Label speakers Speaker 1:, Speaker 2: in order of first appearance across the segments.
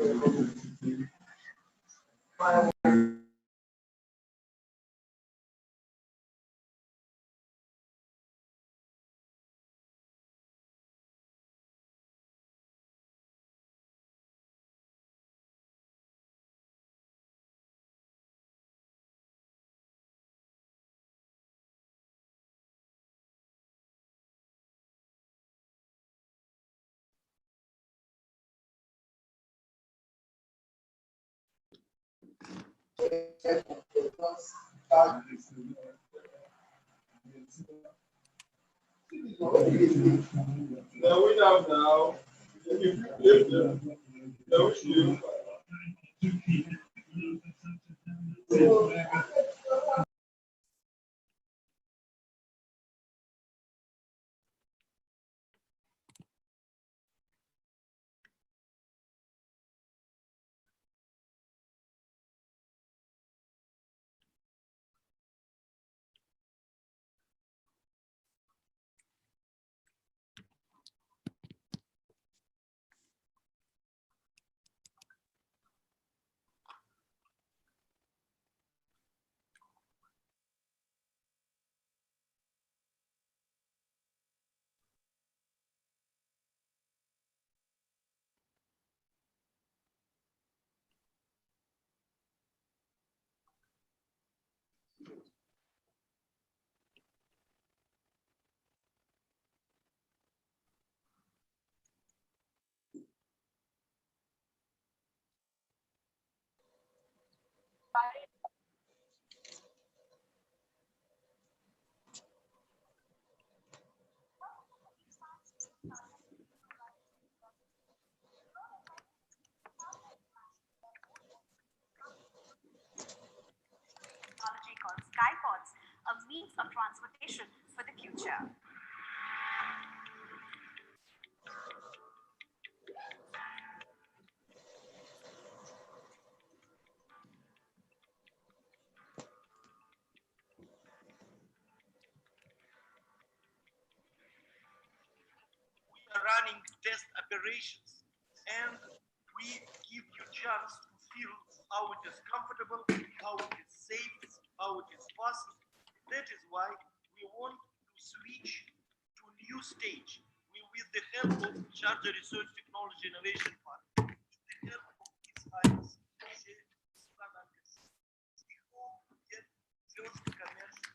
Speaker 1: No, we don't know. No, you.
Speaker 2: Technology called skypods, a means of transportation for the future.
Speaker 3: We are running test operations and we give you chance to feel how it is comfortable, how it is safe, how it is fast. That is why we want to switch to new stage. We, with the help of Charger Research Technology Innovation Park, with the help of His Highness, we hope to get first commercial.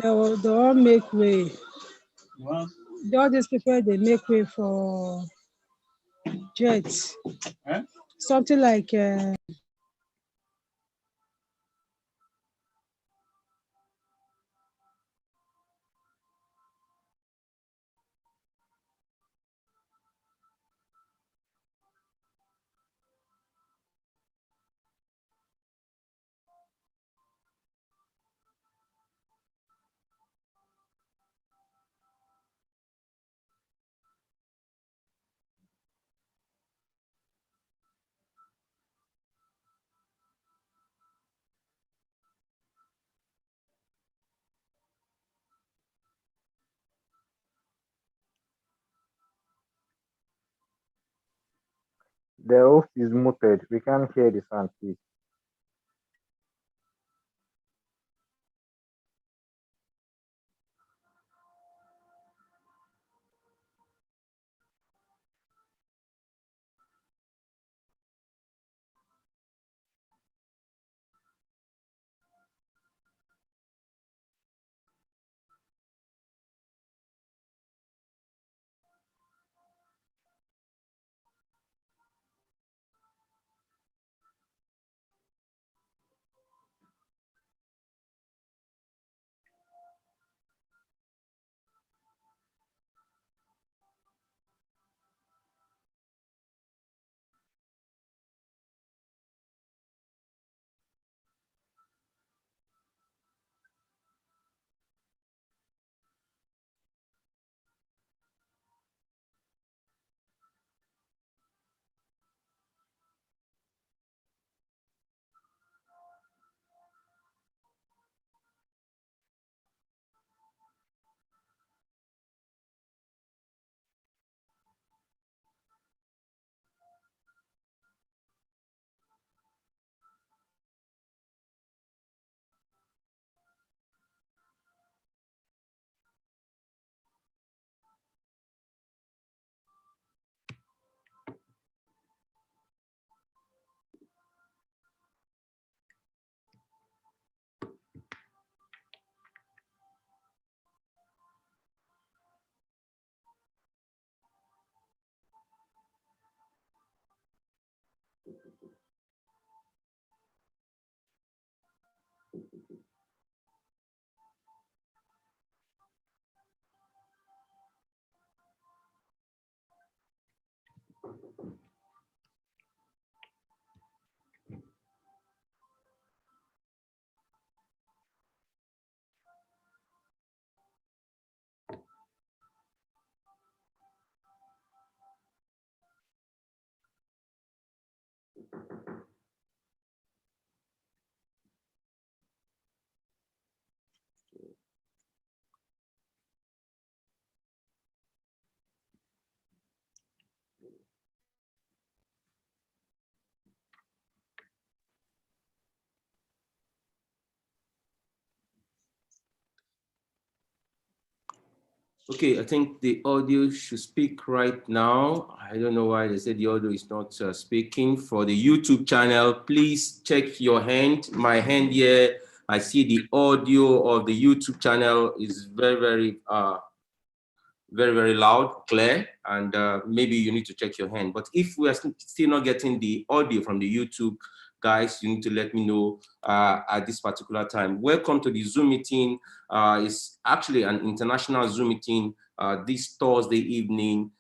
Speaker 4: They all make way. All these people, they make way for jets. Something like
Speaker 5: The host is muted. We can't hear the sound, please.
Speaker 6: Okay, I think the audio should speak right now. I don't know why they said the audio is not speaking. For the YouTube channel, please check your hand. My hand here, I see the audio of the YouTube channel is very loud, clear, and maybe you need to check your hand. But if we are still not getting the audio from the YouTube, guys, you need to let me know at this particular time. Welcome to the Zoom meeting. It's actually an international Zoom meeting this Thursday evening.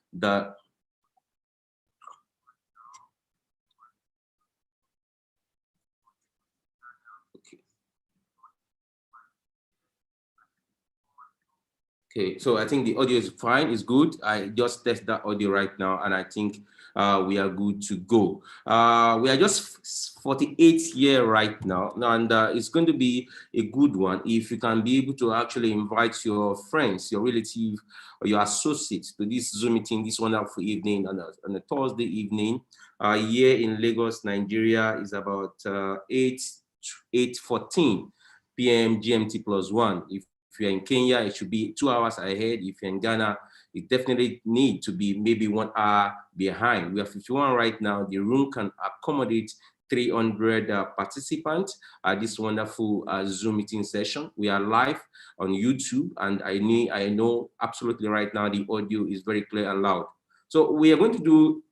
Speaker 6: Okay, so I think the audio is fine, it's good. I just test that audio right now, and I think we are good to go. We are just 48th year right now, and it's going to be a good one if you can be able to actually invite your friends, your relatives, or your associates to this Zoom meeting this wonderful evening on a Thursday evening. Here in Lagos, Nigeria is about 8:14 p.m. GMT +1. If you're in Kenya, it should be 2 hours ahead. If you're in Ghana, it definitely need to be maybe 1 hour behind. We are 51 right now. The room can accommodate 300 participants at this wonderful Zoom meeting session. We are live on YouTube, and I know absolutely right now the audio is very clear and loud. So we are going to do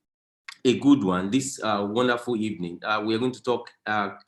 Speaker 6: a good one this wonderful evening. We are going to talk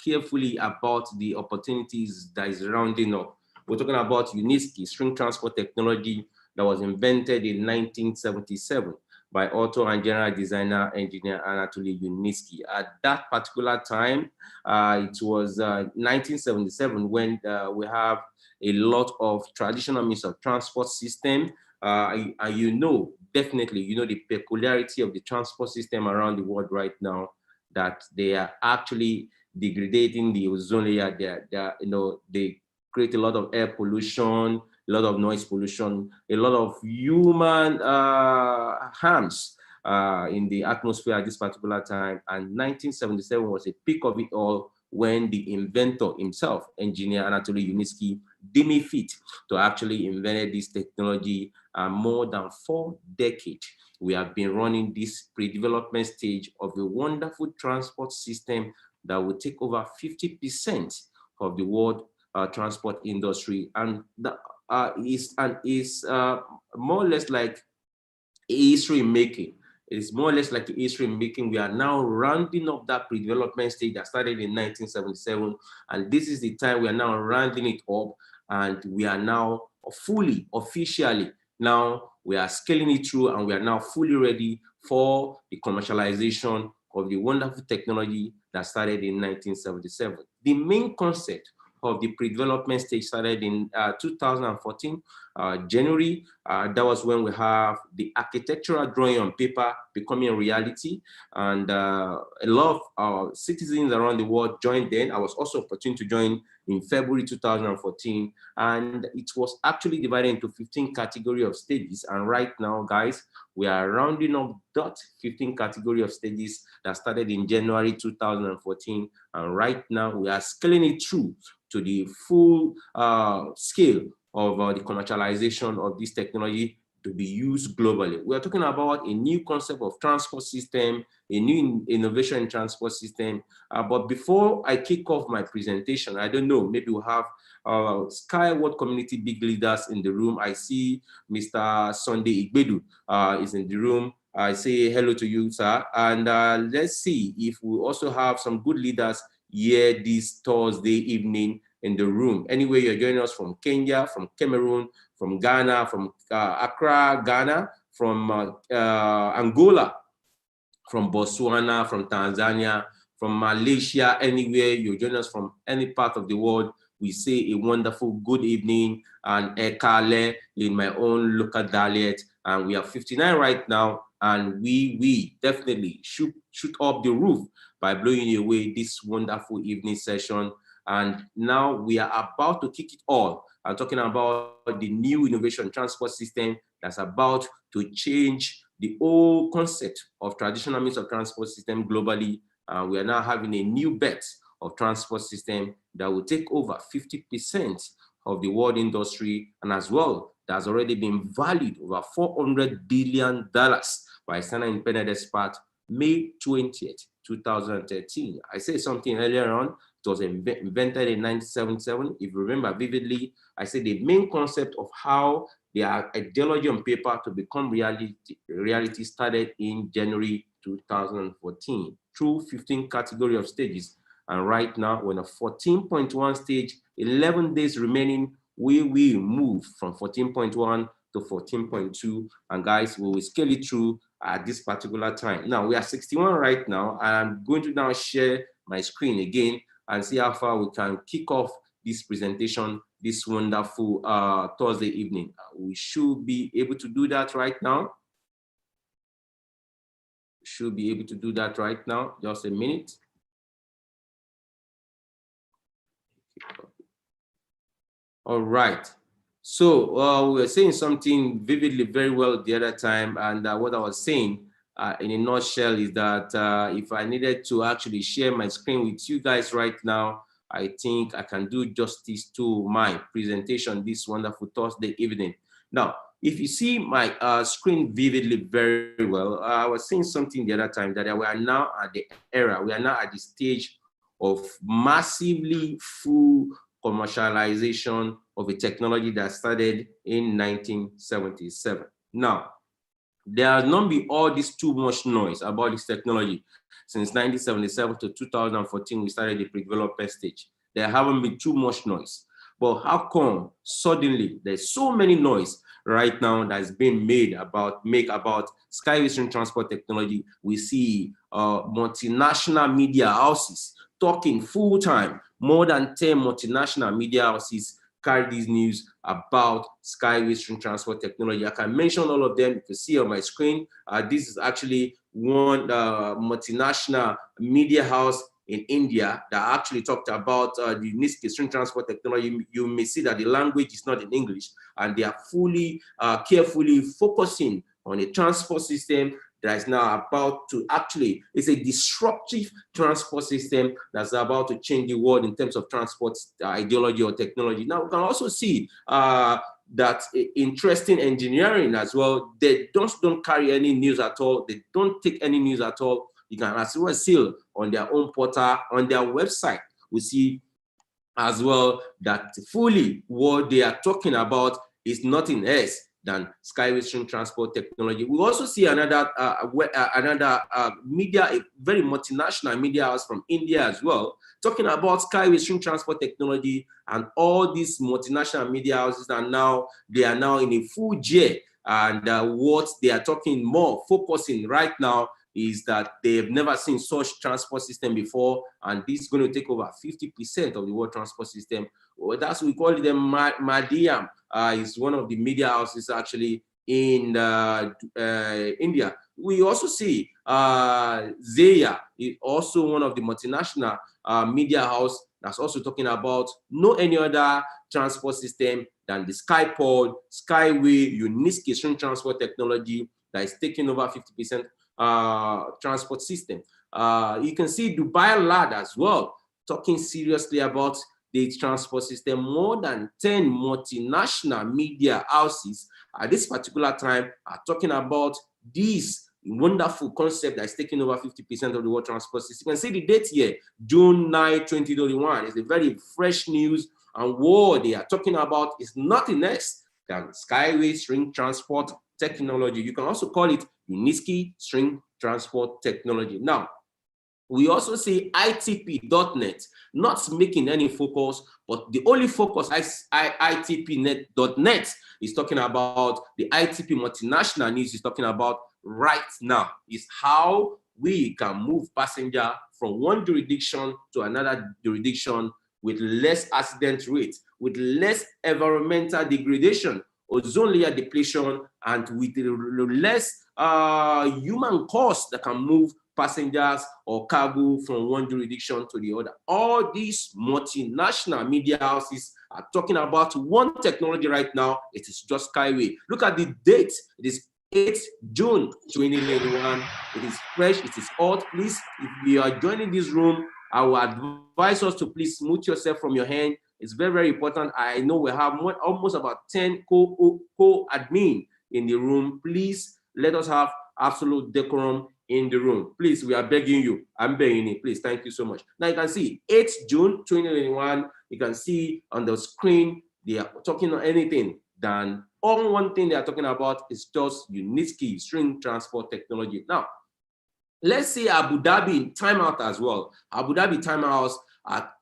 Speaker 6: carefully about the opportunities that is rounding up. We're talking about UNISKI, string transport technology that was invented in 1977 by author and general designer engineer Anatoly Yuniski. At that particular time, it was 1977 when we have a lot of traditional means of transport system. And you know, definitely, you know the peculiarity of the transport system around the world right now, that they are actually degrading the ozone layer. They create a lot of air pollution, a lot of noise pollution, a lot of human harms in the atmosphere at this particular time. And 1977 was a peak of it all, when the inventor himself, engineer Anatoly Yuniski, deemed it fit to actually invent this technology. More than 4 decades, we have been running this pre-development stage of a wonderful transport system that will take over 50% of the world transport industry, and that is more or less like history making. It is more or less like history making. We are now rounding up that pre-development stage that started in 1977, and this is the time we are now rounding it up, and we are now officially, now we are scaling it through, and we are now fully ready for the commercialization of the wonderful technology that started in 1977. The main concept of the pre-development stage started in 2014, January. That was when we have the architectural drawing on paper becoming a reality, and a lot of citizens around the world joined then. I was also opportune to join in February 2014, and it was actually divided into 15 category of stages. And right now, guys, we are rounding up that 15 category of stages that started in January 2014, and right now we are scaling it through to the full scale of the commercialization of this technology to be used globally. We are talking about a new concept of transport system, a new innovation in transport system. But before I kick off my presentation, I don't know, maybe we'll have Skyward community big leaders in the room. I see Mr. Sunday Igbedu is in the room. I say hello to you, sir. And let's see if we also have some good leaders here this Thursday evening in the room. Anyway, you're joining us from Kenya, from Cameroon, from Ghana, from Accra, Ghana, from Angola, from Botswana, from Tanzania, from Malaysia, anywhere you join us from any part of the world, we say a wonderful good evening and ekale in my own local dialect. And we are 59 right now, and we definitely shoot up the roof by blowing away this wonderful evening session. And now we are about to kick it all. I'm talking about the new innovation transport system that's about to change the whole concept of traditional means of transport system globally. We are now having a new bet of transport system that will take over 50% of the world industry, and as well, that's already been valued over $400 billion by Standard Independent Expert, May 20th, 2013. I said something earlier on. It was invented in 1977. If you remember vividly, I said the main concept of how the ideology on paper to become reality started in January 2014 through 15 category of stages. And right now, we're on a 14.1 stage, 11 days remaining. We will move from 14.1 to 14.2. And guys, we will scale it through at this particular time. Now, we are 61 right now, and I'm going to now share my screen again and see how far we can kick off this presentation this wonderful Thursday evening. We should be able to do that right now. Should be able to do that right now. Just a minute. All right. So we were saying something vividly very well the other time, and what I was saying in a nutshell is that if I needed to actually share my screen with you guys right now, I think I can do justice to my presentation this wonderful Thursday evening. Now, if you see my screen vividly very well, I was saying something the other time that we are now at the era, we are now at the stage of massively full commercialization of a technology that started in 1977. Now, there has not been all this too much noise about this technology since 1977 to 2014. We started the pre-development stage. There haven't been too much noise. But how come suddenly there's so many noise right now that's being made about skyway string transport technology? We see multinational media houses talking full time. More than 10 multinational media houses carry these news about skyway string transport technology. I can mention all of them. You can see on my screen. This is actually one multinational media house in India that actually talked about the unique string transport technology. You may see that the language is not in English, and they are fully, carefully focusing on a transport system that is now about to actually, it's a disruptive transport system that's about to change the world in terms of transport ideology or technology. Now, we can also see that interesting engineering as well. They don't carry any news at all. They don't take any news at all. You can as well see on their own portal, on their website. We see as well that fully what they are talking about is nothing else than skyway string transport technology. We also see another media, a very multinational media house from India as well, talking about skyway string transport technology, and all these multinational media houses are now in a full gear, and what they are talking more, focusing right now is that they've never seen such transport system before, and this is going to take over 50% of the world transport system. Well, that's, we call it the Madhyam. Is one of the media houses actually in India. We also see Zaya is also one of the multinational media house that's also talking about no any other transport system than the Skypod, Skyway, unique string transport technology that is taking over 50% transport system. You can see Dubai Lad as well, talking seriously about the transport system. More than 10 multinational media houses at this particular time are talking about this wonderful concept that is taking over 50% of the world transport system. You can see the date here, June 9, 2021. It's a very fresh news, and what they are talking about is nothing less than skyway string transport technology. You can also call it unique string transport technology. Now, we also see ITP.net not making any focus, but the only focus ITP.net is talking about, the ITP multinational news is talking about right now, is how we can move passenger from one jurisdiction to another jurisdiction with less accident rate, with less environmental degradation, ozone layer depletion, and with less human cost that can move passengers or cargo from one jurisdiction to the other. All these multinational media houses are talking about one technology right now. It is just Skyway. Look at the date. It is 8th June 2021. It is fresh. It is hot. Please, if you are joining this room, I will advise us to please mute yourself from your hand. It's very, very important. I know we have almost about 10 co-admin in the room. Please let us have absolute decorum in the room. Please, we are begging you. I'm begging you. Please, thank you so much. Now you can see 8th June 2021. You can see on the screen, they are talking on anything than all one thing they are talking about is just unique string transport technology. Now, let's say Abu Dhabi in timeout as well. Abu Dhabi timeouts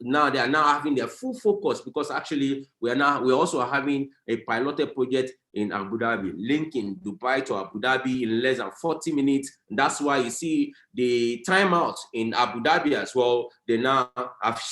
Speaker 6: now they are now having their full focus, because actually we're also having a piloted project in Abu Dhabi, linking Dubai to Abu Dhabi in less than 40 minutes. And that's why you see the timeout in Abu Dhabi as well. They now have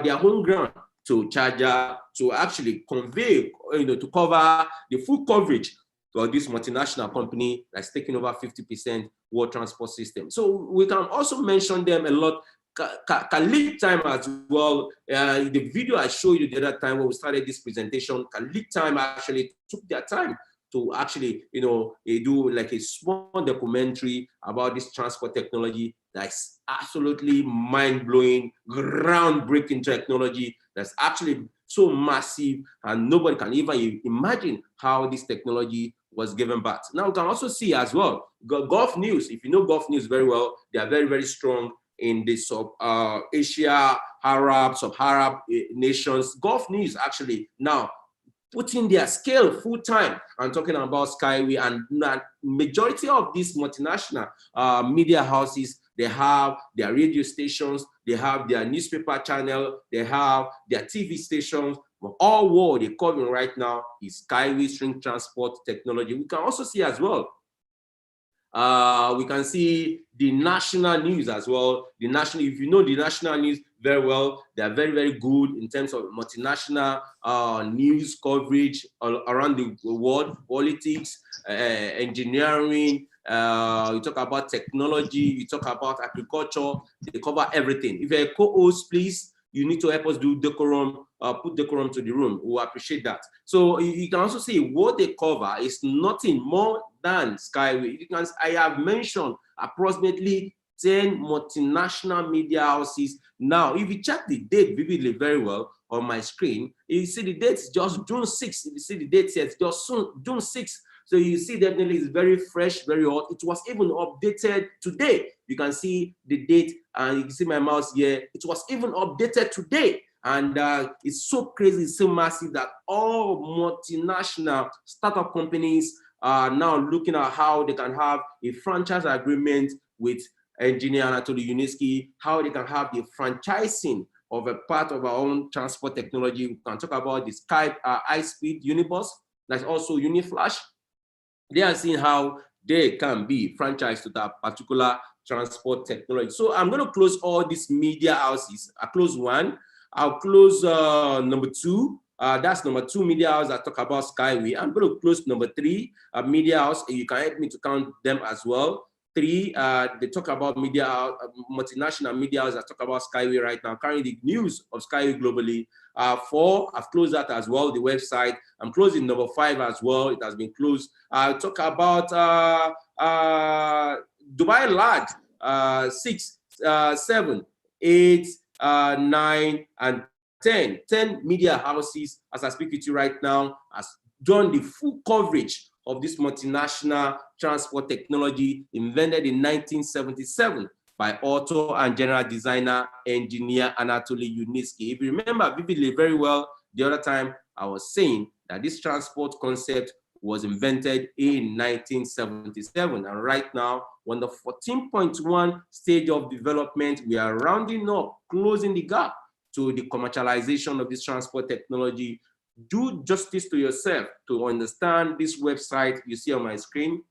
Speaker 6: their home ground to charger to actually convey, to cover the full coverage to this multinational company that's taking over 50% world transport system. So we can also mention them a lot. Khalid Time as well. The video I showed you the other time when we started this presentation, Khalid Time actually took their time to actually, do like a small documentary about this transport technology that's absolutely mind-blowing, groundbreaking technology that's actually so massive, and nobody can even imagine how this technology was given back. Now we can also see as well, Gulf News. If you know Gulf News very well, they are very, very strong in the Asia, sub-Arab nations. Gulf News actually now putting their scale full time and talking about Skyway, and majority of these multinational media houses, they have their radio stations, they have their newspaper channel, they have their TV stations. But all what they're covering right now is Skyway string transport technology. We can also see as well, we can see the national news as well. The national, if you know the national news very well, they are very, very good in terms of multinational news coverage around the world, politics, engineering, you talk about technology, you talk about agriculture, they cover everything. If you're a co-host, please, you need to help us do decorum, put decorum to the room. We'll appreciate that. So you can also see what they cover is nothing more than Skyway. I have mentioned approximately 10 multinational media houses. Now, if you check the date vividly very well on my screen, you see the date is just June 6th. If you see the date here, it's just June 6th. So you see definitely it's very fresh, very hot. It was even updated today. You can see the date and you can see my mouse here. It was even updated today. And it's so crazy, it's so massive that all multinational startup companies are now looking at how they can have a franchise agreement with Engineer Anatoly Yuniski, how they can have the franchising of a part of our own transport technology. We can talk about the Skype high-speed Unibus, that's also Uniflash. They are seeing how they can be franchised to that particular transport technology. So I'm going to close all these media houses. I close one. I'll close number two. That's number two media house that talk about Skyway. I'm going to close number three media house. You can help me to count them as well. Three, they talk about media, multinational media houses that talk about Skyway right now, carrying the news of Skyway globally. Four, I've closed that as well, the website. I'm closing number five as well. It has been closed. I'll talk about Dubai Lad, 6, 7, 8, 9, and 10. 10 media houses, as I speak with you right now, has done the full coverage of this multinational transport technology invented in 1977 by author and general designer engineer Anatoly Yuniski. If you remember vividly very well, the other time I was saying that this transport concept was invented in 1977, and right now on the 14.1 stage of development, we are rounding up, closing the gap to the commercialization of this transport technology. Do justice to yourself to understand this website you see on my screen,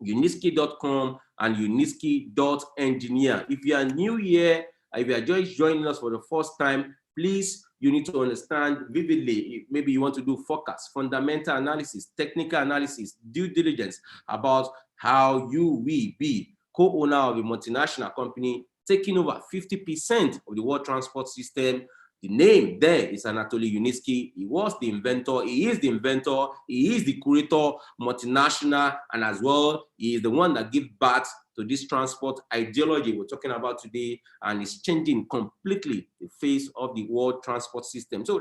Speaker 6: uniski.com and uniski.engineer. If you are new here, if you are just joining us for the first time, please, you need to understand vividly. Maybe you want to do forecast, fundamental analysis, technical analysis, due diligence about how you will be co-owner of a multinational company taking over 50% of the world transport system. The name there is Anatoly Yuniski. He was the inventor. He is the inventor. He is the curator, multinational, and as well, he is the one that gives birth to this transport ideology we're talking about today, and it's changing completely the face of the world transport system. So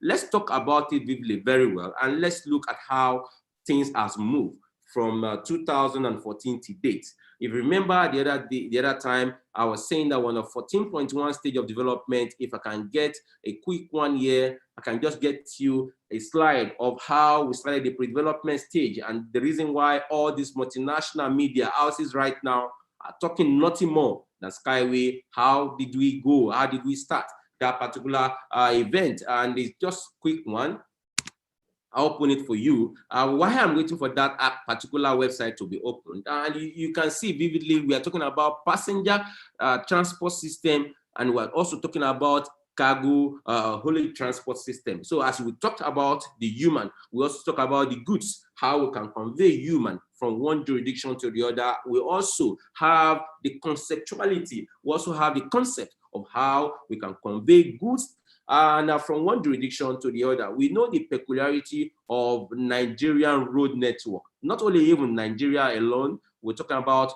Speaker 6: let's talk about it vividly very well, and let's look at how things has moved from 2014 to date. If you remember the other time, I was saying that on a 14.1 stage of development, if I can get a quick one here, I can just get you a slide of how we started the pre-development stage and the reason why all these multinational media houses right now are talking nothing more than Skyway. How did we go? How did we start that particular event? And it's just a quick one. I'll open it for you. While I'm waiting for that particular website to be opened, and you can see vividly, we are talking about passenger transport system, and we're also talking about cargo, holy transport system. So as we talked about the human, we also talk about the goods, how we can convey human from one jurisdiction to the other. We also have the conceptuality. We also have the concept of how we can convey goods and from one jurisdiction to the other. We know the peculiarity of Nigerian road network. Not only even Nigeria alone, we're talking about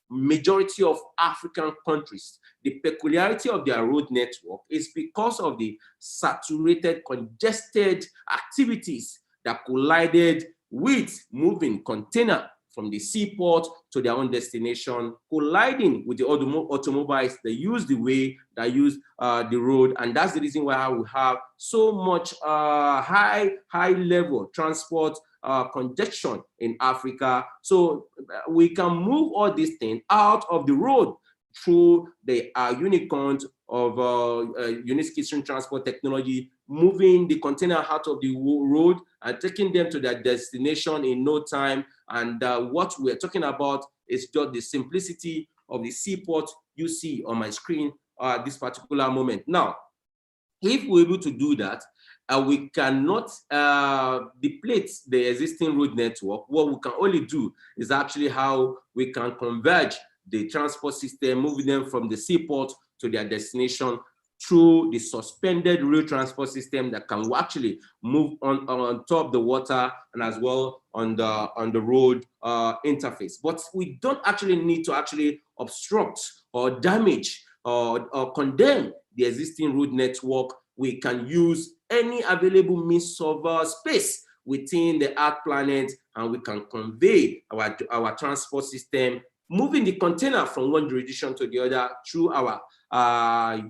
Speaker 6: majority of African countries. The peculiarity of their road network is because of the saturated, congested activities that collided with moving container from the seaport to their own destination, colliding with the automobiles that use the way, that use the road. And that's the reason why we have so much high level transport congestion in Africa. So we can move all these things out of the road through the unicorns of Uniskey transport technology, moving the container out of the road and taking them to their destination in no time. And what we're talking about is just the simplicity of the seaport you see on my screen at this particular moment. Now, if we're able to do that, we cannot deplete the existing road network. What we can only do is actually how we can converge the transport system, moving them from the seaport to their destination through the suspended rail transport system that can actually move on top of the water and as well on the road interface. But we don't actually need to actually obstruct or damage or condemn the existing road network. We can use any available means of space within the Earth planet, and we can convey our transport system, moving the container from one jurisdiction to the other through our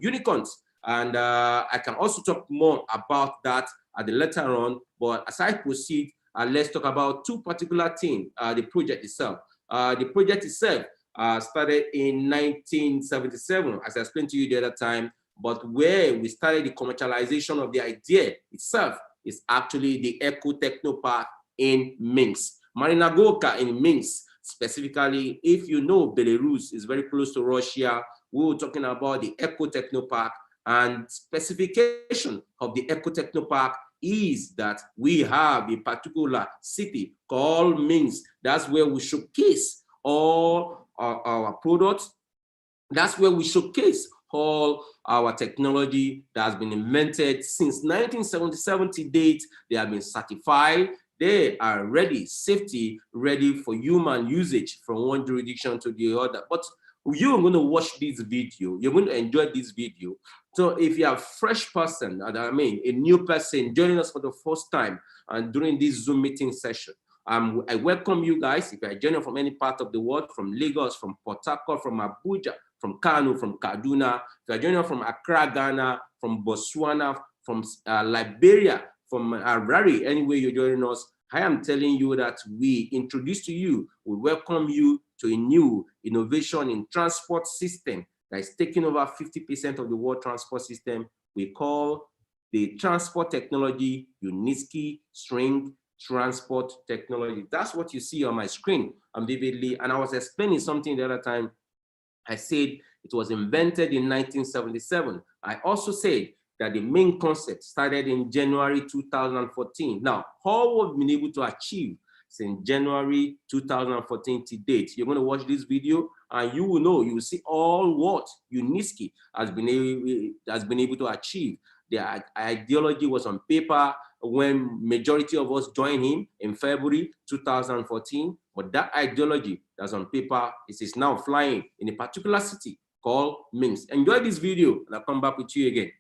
Speaker 6: unicorns. And I can also talk more about that at the later on. But as I proceed, let's talk about two particular things, the project itself. The project itself started in 1977, as I explained to you the other time. But where we started the commercialization of the idea itself is actually the Eco Techno Park in Minsk. Marinagoka in Minsk, specifically, if you know Belarus is very close to Russia, we were talking about the Eco Techno Park, and specification of the Eco Techno Park is that we have a particular city called Minsk. That's where we showcase all our products. That's where we showcase all our technology that has been invented since 1977 to date. They have been certified. They are ready, safety ready for human usage from one jurisdiction to the other. But you're going to watch this video. You're going to enjoy this video. So if you're a fresh person, I mean, a new person joining us for the first time and during this Zoom meeting session, I welcome you guys. If you're joining from any part of the world, from Lagos, from Port Harcourt, from Abuja, from Kano, from Kaduna, if you're joining from Accra, Ghana, from Botswana, from Liberia, from Harare, anywhere you're joining us, I am telling you that we introduce to you, we welcome you to a new innovation in transport system that is taking over 50% of the world transport system. We call the transport technology Uniskey String Transport Technology. That's what you see on my screen, vividly. And I was explaining something the other time. I said it was invented in 1977. I also said that the main concept started in January 2014. Now, how we've been able to achieve since January 2014 to date, you're going to watch this video and you will know, you will see all what Uniskey has been able to achieve. The ideology was on paper when majority of us joined him in February 2014, but that ideology that's on paper is now flying in a particular city called Minsk. Enjoy this video and I'll come back with you again.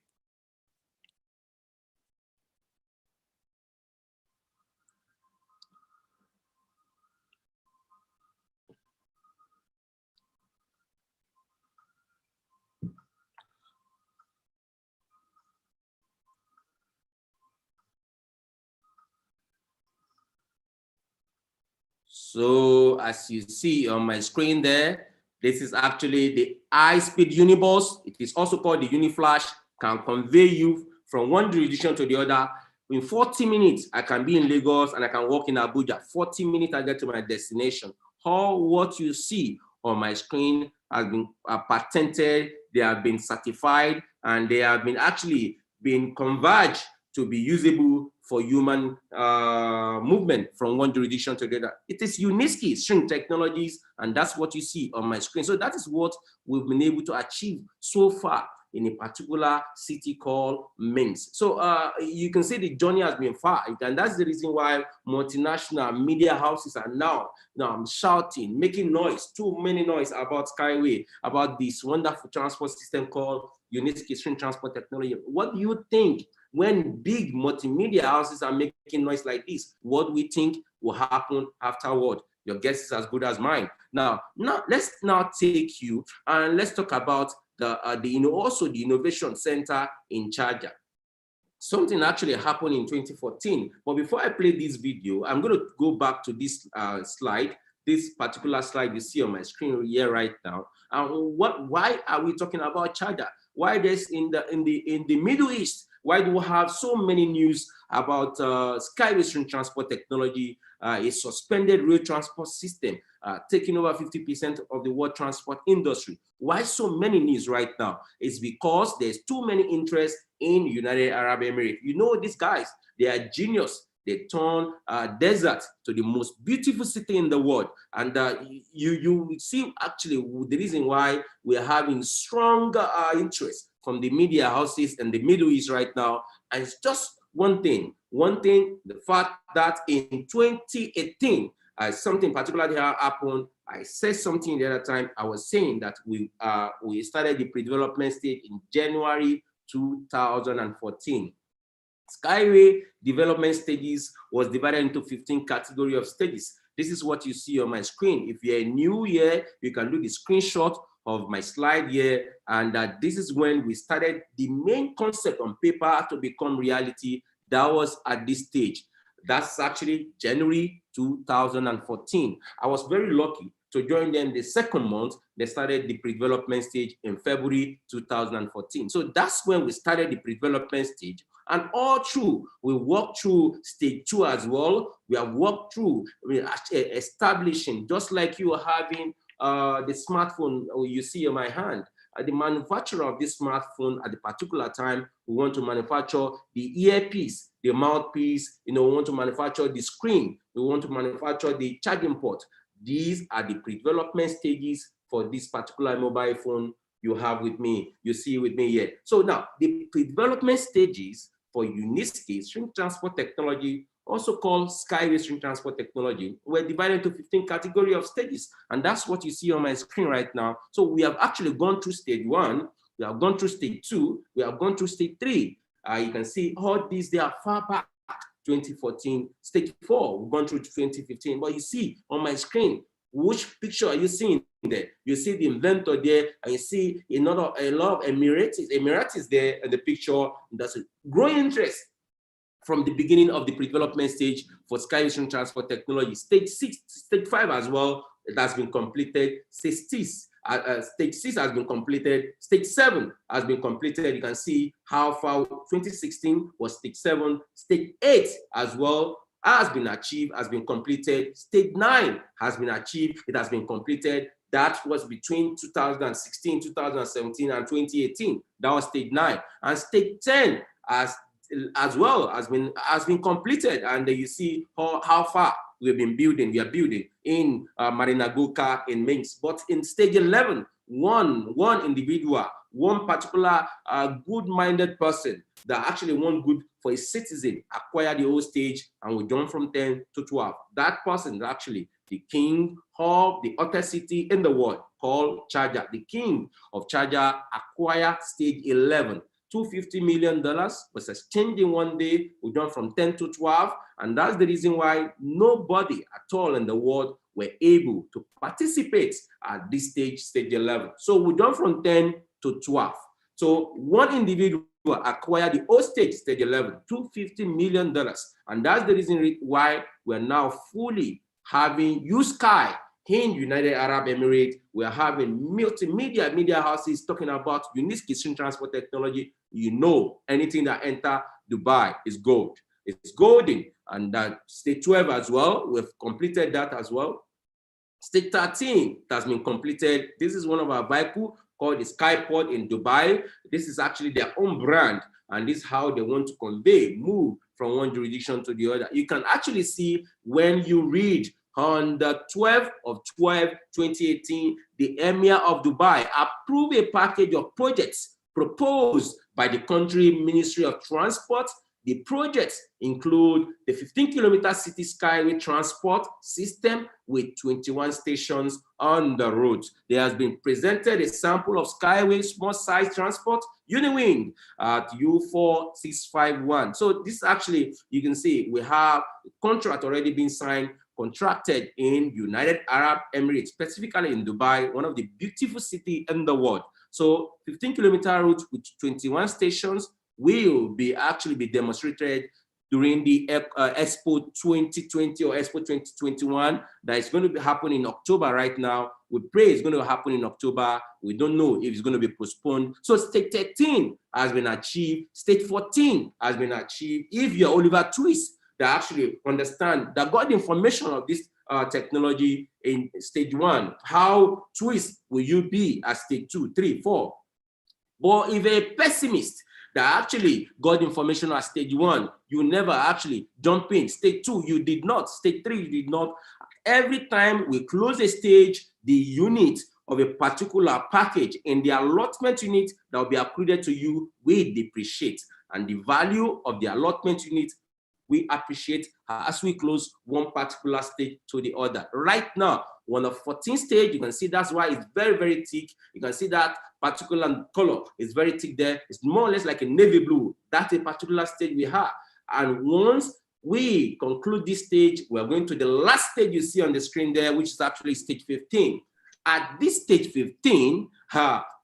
Speaker 6: So as you see on my screen there, this is actually the high-speed unibus. It is also called the Uniflash, can convey you from one jurisdiction to the other. In 40 minutes, I can be in Lagos and I can walk in Abuja. 40 minutes, I get to my destination. All what you see on my screen has been patented, they have been certified, and they have been actually been converged to be usable for human movement from one jurisdiction to the other. It is Uniski string technologies, and that's what you see on my screen. So that is what we've been able to achieve so far in a particular city called Minsk. So you can see the journey has been far, and that's the reason why multinational media houses are now shouting, making noise, too many noise about Skyway, about this wonderful transport system called Uniski string transport technology. What do you think when big multimedia houses are making noise like this? What do we think will happen afterward? Your guess is as good as mine. Now let's take you and let's talk about also the Innovation Center in Charger. Something actually happened in 2014. But before I play this video, I'm going to go back to this slide, this particular slide you see on my screen here right now. Why are we talking about Charger? Why there's in the Middle East? Why do we have so many news about Skyway string transport technology, a suspended rail transport system, taking over 50% of the world transport industry? Why so many news right now? It's because there's too many interests in United Arab Emirates. You know, these guys, they are genius. They turn desert to the most beautiful city in the world. And you see actually the reason why we're having stronger interest from the media houses in the Middle East right now. And it's just one thing, the fact that in 2018, something particularly happened. I said something the other time. I was saying that we started the pre-development stage in January 2014. Skyway development stages was divided into 15 category of stages. This is what you see on my screen. If you're new here, you can do the screenshot of my slide here, and this is when we started the main concept on paper to become reality. That was at this stage. That's actually January 2014. I was very lucky to join them the second month. They started the pre-development stage in February 2014. So that's when we started the pre-development stage. And all through, we walked through stage 2 as well. We have walked through establishing, just like you are having the smartphone you see in my hand. The manufacturer of this smartphone at the particular time, we want to manufacture the earpiece, the mouthpiece, we want to manufacture the screen, we want to manufacture the charging port. These are the pre-development stages for this particular mobile phone you have with me, you see with me here. So now, the pre-development stages for Uniski string transport technology, also called Skyway string transport technology, were divided into 15 category of stages. And that's what you see on my screen right now. So we have actually gone through stage 1, we have gone through stage 2, we have gone through stage 3. You can see all these, they are far back, 2014, stage 4, we've gone through 2015. But you see on my screen, which picture are you seeing there? You see the inventor there, and you see a lot of Emiratis there in the picture. That's a growing interest from the beginning of the pre-development stage for Skyway string transport technology. Stage 6, stage 5 as well, it has been completed. Stage 6 has been completed. Stage 7 has been completed. You can see how far 2016 was stage 7. Stage 8 as well has been achieved, has been completed. Stage 9 has been achieved, it has been completed. That was between 2016, 2017, and 2018. That was stage 9. And stage 10 as well has been completed. And you see how far we are building in Marina Goka in Minsk. But in stage 11, one individual, one particular good-minded person that actually want good for a citizen acquired the whole stage, and we jump from 10 to 12. That person is actually the king of the hottest city in the world called Charger. The king of Charger acquired stage 11. $250 million was exchanged in one day. We jump from 10 to 12, and that's the reason why nobody at all in the world were able to participate at this stage, stage 11. So we jump from 10 to 12. So one individual acquired the whole stage, stage 11, $250 million, and that's the reason why we're now fully having U-Sky in United Arab Emirates. We're having multimedia media houses talking about Uniski string transport technology. You know, anything that enter Dubai is gold. It's golden. And that stage 12 as well, we've completed that as well. Stage 13 has been completed. This is one of our vehicle called the Skyport in Dubai. This is actually their own brand, and this is how they want to convey, move from one jurisdiction to the other. You can actually see when you read on the 12th of 12, 2018, the Emir of Dubai approved a package of projects proposed by the country Ministry of Transport. The projects include the 15-kilometer city skyway transport system with 21 stations on the road. There has been presented a sample of skyway small size transport Uniwing at U4651. So this actually, you can see we have a contract already been signed, contracted in United Arab Emirates, specifically in Dubai, one of the beautiful cities in the world. So 15-kilometer route with 21 stations will be demonstrated during the Expo 2020 or Expo 2021 that is going to be happening in October right now. We pray it's going to happen in October. We don't know if it's going to be postponed. So stage 13 has been achieved. Stage 14 has been achieved. If you're Oliver Twist, that actually understand that got the information of this technology in stage 1, how twist will you be at stage 2, 3, 4? But if a pessimist that actually got information at stage 1, you never actually jump in. Stage 2, you did not. Stage 3, you did not. Every time we close a stage, the unit of a particular package in the allotment unit that will be accrued to you will depreciate. And the value of the allotment unit we appreciate as we close one particular stage to the other. Right now, on the 14th stage, you can see that's why it's very, very thick. You can see that particular color is very thick there. It's more or less like a navy blue. That's a particular stage we have. And once we conclude this stage, we're going to the last stage you see on the screen there, which is actually stage 15. At this stage 15,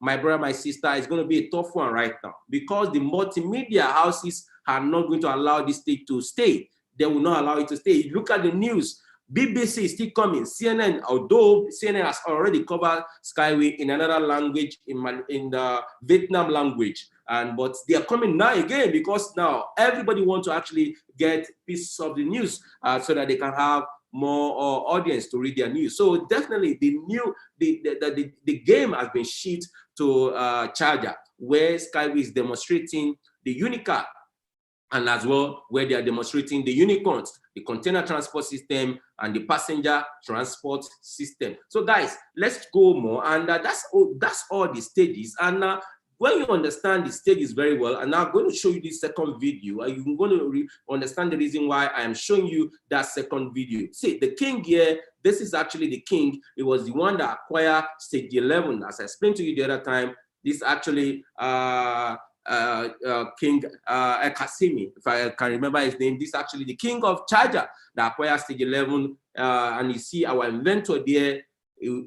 Speaker 6: my brother, my sister, is going to be a tough one right now because the multimedia houses are not going to allow this stage to stay. They will not allow it to stay. Look at the news. BBC is still coming. CNN, although CNN has already covered Skyway in another language, in the Vietnam language, but they are coming now again because now everybody wants to actually get pieces of the news so that they can have more audience to read their news. So definitely the game has been shifted to Charger, where Skyway is demonstrating the Unicar, and as well where they are demonstrating the unicorns, the container transport system, and the passenger transport system. So guys, let's go more, and that's all the stages. And when you understand the stages very well, and now I'm going to show you this second video, you're going to understand the reason why I am showing you that second video. See, the king here, this is actually the king. It was the one that acquired stage 11, as I explained to you the other time. This actually King Kasimi, if I can remember his name. This is actually the king of Charger that acquired stage 11, and you see our inventor there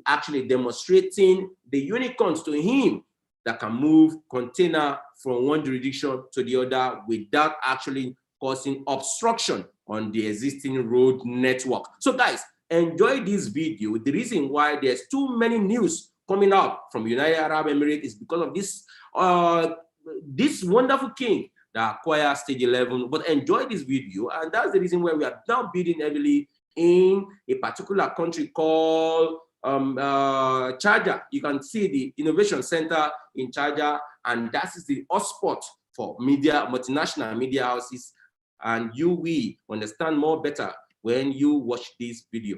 Speaker 6: actually demonstrating the unicorns to him that can move container from one jurisdiction to the other without actually causing obstruction on the existing road network. So guys, enjoy this video. The reason why there's too many news coming out from United Arab Emirates is because of this this wonderful king that acquired stage 11. But enjoy this video, and that's the reason why we are now bidding heavily in a particular country called Charger. You can see the innovation center in Charger, and that is the hotspot for media, multinational media houses, and you will understand more better when you watch this video.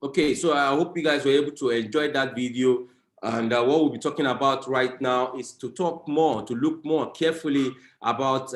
Speaker 6: Okay, so I hope you guys were able to enjoy that video. And what we'll be talking about right now is to talk more, to look more carefully about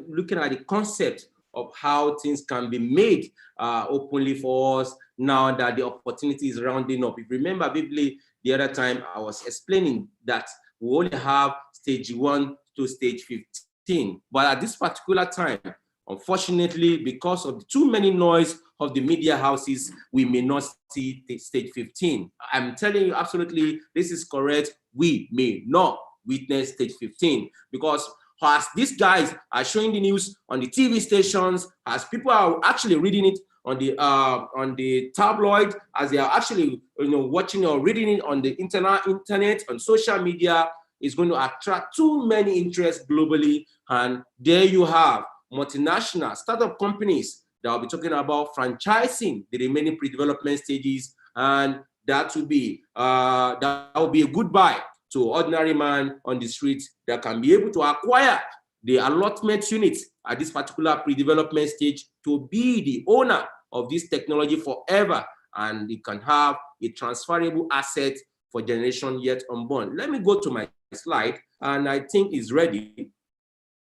Speaker 6: looking at the concept of how things can be made openly for us now that the opportunity is rounding up. If you remember vividly the other time, I was explaining that we only have stage 1 to stage 15. But at this particular time, unfortunately, because of the too many noise of the media houses, we may not see stage 15. I'm telling you absolutely, this is correct. We may not witness stage 15 because as these guys are showing the news on the TV stations, as people are actually reading it on the tabloid, as they are actually watching or reading it on the internet, on social media, is going to attract too many interests globally. And there you have multinational startup companies that will be talking about franchising the remaining pre-development stages, and that will be a goodbye to ordinary man on the street that can be able to acquire the allotment units at this particular pre-development stage to be the owner of this technology forever, and it can have a transferable asset for generation yet unborn. Let me go to my slide, and I think it's ready.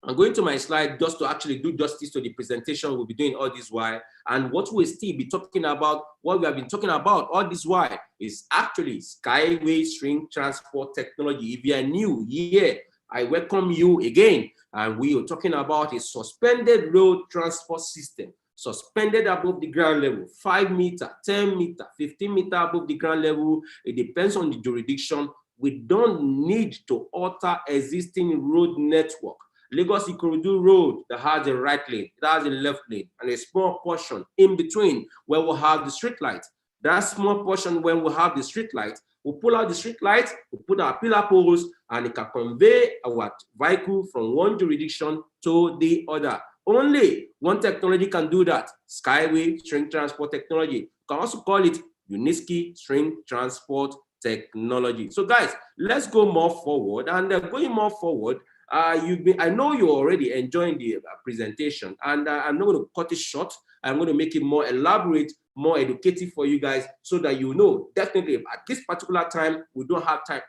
Speaker 6: I'm going to my slide just to actually do justice to the presentation we'll be doing all this while. And what we'll still be talking about, what we have been talking about all this while, is actually Skyway String Transport Technology. If you are new here, I welcome you again. And we are talking about a suspended road transport system, suspended above the ground level, 5 meter, 10 meter, 15 meter above the ground level. It depends on the jurisdiction. We don't need to alter existing road network. Lagos-Ikorodu Road that has a right lane, it has a left lane, and a small portion in between where we'll have the street light. That small portion when we have the street light, we'll pull out the street light, we'll put our pillar poles, and it can convey our vehicle from one jurisdiction to the other. Only one technology can do that, Skyway String Transport Technology. You can also call it Uniski String Transport Technology. So guys, let's go more forward, and going more forward, I know you're already enjoying the presentation, and I'm not going to cut it short. I'm going to make it more elaborate, more educative for you guys, so that you know definitely at this particular time, we don't have time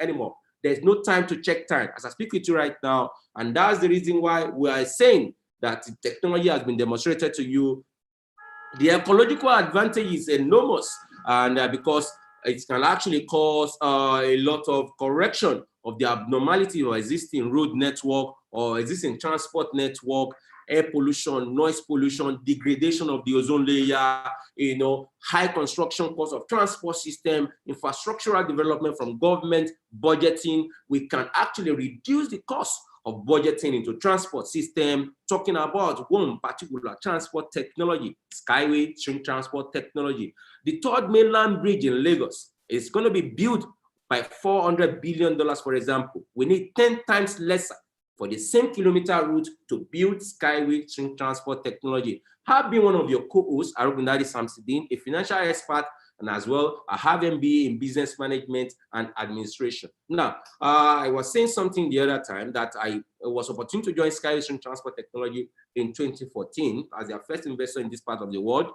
Speaker 6: anymore. There's no time to check time as I speak with you right now. And that's the reason why we are saying that the technology has been demonstrated to you. The ecological advantage is enormous, and because it can actually cause a lot of correction of the abnormality of existing road network or existing transport network, air pollution, noise pollution, degradation of the ozone layer, high construction cost of transport system, infrastructural development from government budgeting. We can actually reduce the cost of budgeting into transport system, talking about one particular transport technology, Skyway String Transport Technology. The third mainland bridge in Lagos is going to be built by $400 billion, for example. We need 10 times lesser for the same kilometer route to build Skyway String Transport Technology. I've been one of your co-hosts, Arugundari Samsidin, a financial expert, and as well, I have MBA in business management and administration. Now, I was saying something the other time that I was opportune to join Skyway String Transport Technology in 2014 as their first investor in this part of the world.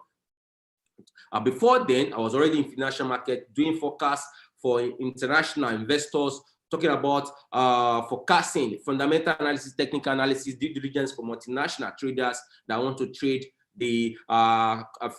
Speaker 6: Before then, I was already in financial market doing forecasts for international investors, talking about forecasting, fundamental analysis, technical analysis, due diligence for multinational traders that want to trade the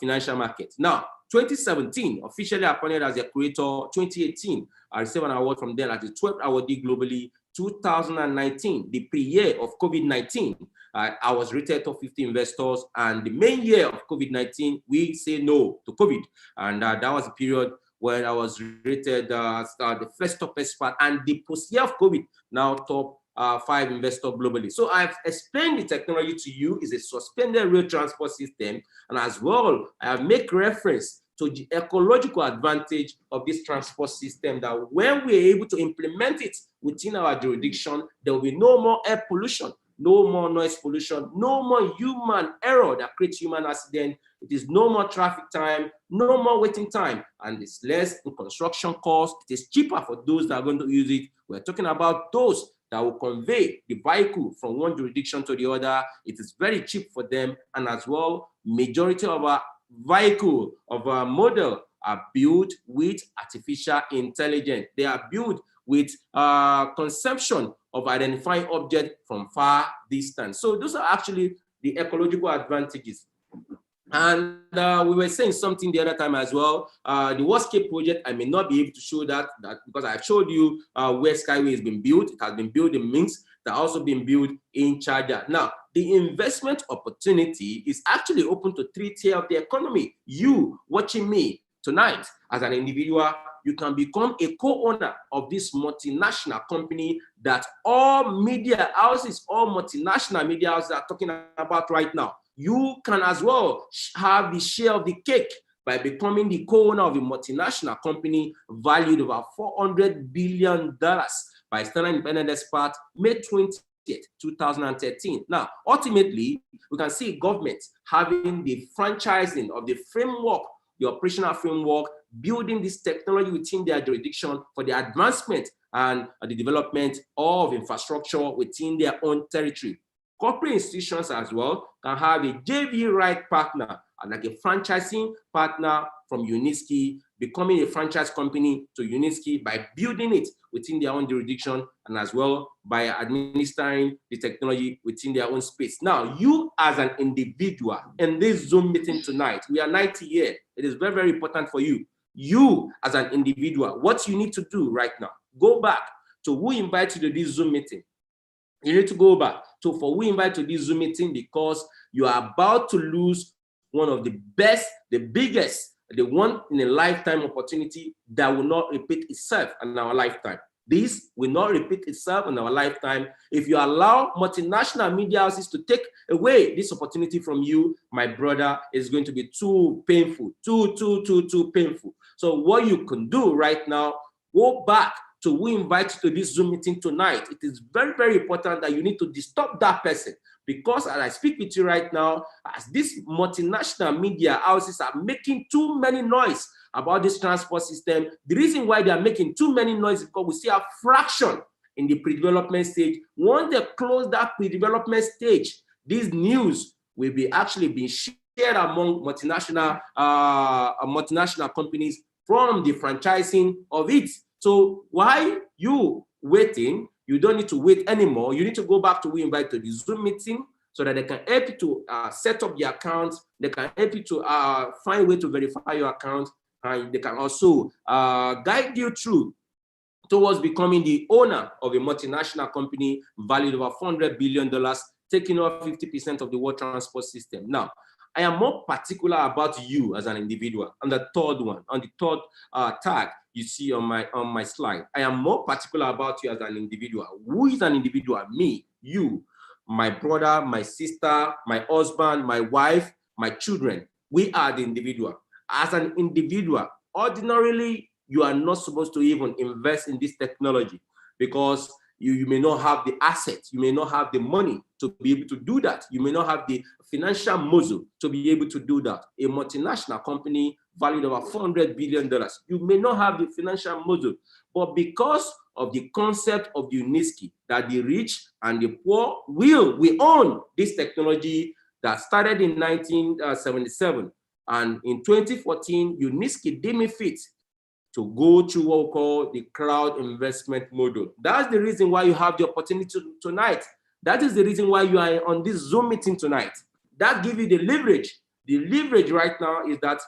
Speaker 6: financial market. Now, 2017, officially appointed as a curator. 2018, I received an award from them as the 12th awardee globally. 2019, the pre-year of COVID-19, I was rated top 50 investors, and the main year of COVID-19, we say no to COVID. And that was a period when I was rated the first top expert, and the post-year of COVID, now top 5 investor globally. So I've explained the technology to you is a suspended rail transport system, and as well, I make reference to the ecological advantage of this transport system, that when we're able to implement it within our jurisdiction, there will be no more air pollution, no more noise pollution, no more human error that creates human accident. It is no more traffic time, no more waiting time, and it's less in construction cost. It is cheaper for those that are going to use it. We're talking about those that will convey the vehicle from one jurisdiction to the other. It is very cheap for them, and as well, majority of our vehicle of a model are built with artificial intelligence. They are built with conception of identifying objects from far distance. So those are actually the ecological advantages. And we were saying something the other time as well. The Worldscape project, I may not be able to show that because I showed you where Skyway has been built. It has been built in Minsk. It has also been built in Charger. Now, the investment opportunity is actually open to 3 tiers of the economy. You watching me tonight as an individual, you can become a co-owner of this multinational company that all media houses, all multinational media houses are talking about right now. You can as well have the share of the cake by becoming the co-owner of a multinational company valued over $400 billion by Standard Independent Expert, May 20th, 2013. Now, ultimately, we can see government having the franchising of the framework, the operational framework, building this technology within their jurisdiction for the advancement and the development of infrastructure within their own territory. Corporate institutions as well can have a JV right partner, like a franchising partner from Uniski, becoming a franchise company to Uniski by building it within their own jurisdiction and as well by administering the technology within their own space. Now, you as an individual in this Zoom meeting tonight, we are 90 here. It is very, very important for you. You as an individual, what you need to do right now, go back to who invited you to this Zoom meeting. You need to go back to for we invite to this Zoom meeting because you are about to lose one of the best, the biggest, the one in a lifetime opportunity that will not repeat itself in our lifetime. This will not repeat itself in our lifetime. If you allow multinational media houses to take away this opportunity from you, my brother, is going to be too painful, too painful. So what you can do right now, go back to who invite you to this Zoom meeting tonight. It is very, very important that you need to disturb that person because as I speak with you right now, as these multinational media houses are making too many noise about this transport system, the reason why they are making too many noise is because we see a fraction in the pre-development stage. Once they close that pre-development stage, this news will be actually being shared among multinational companies from the franchising of it. So why you waiting? You don't need to wait anymore. You need to go back to we invite to the Zoom meeting so that they can help you to set up your account. They can help you to find a way to verify your account. And they can also guide you through towards becoming the owner of a multinational company valued over $400 billion, taking off 50% of the world transport system. Now, I am more particular about you as an individual. On the third one, on the third tag you see on my slide, I am more particular about you as an individual. Who is an individual? Me, you, my brother, my sister, my husband, my wife, my children. We are the individual. As an individual, ordinarily, you are not supposed to even invest in this technology because you may not have the assets, you may not have the money to be able to do that. You may not have the financial muscle to be able to do that. A multinational company valued over $400 billion, you may not have the financial muscle, but because of the concept of Uniski, that the rich and the poor we own this technology that started in 1977. And in 2014, Uniski deemed it fit to go through what we call the crowd investment model. That's the reason why you have the opportunity tonight. That is the reason why you are on this Zoom meeting tonight. That gives you the leverage. The leverage right now is that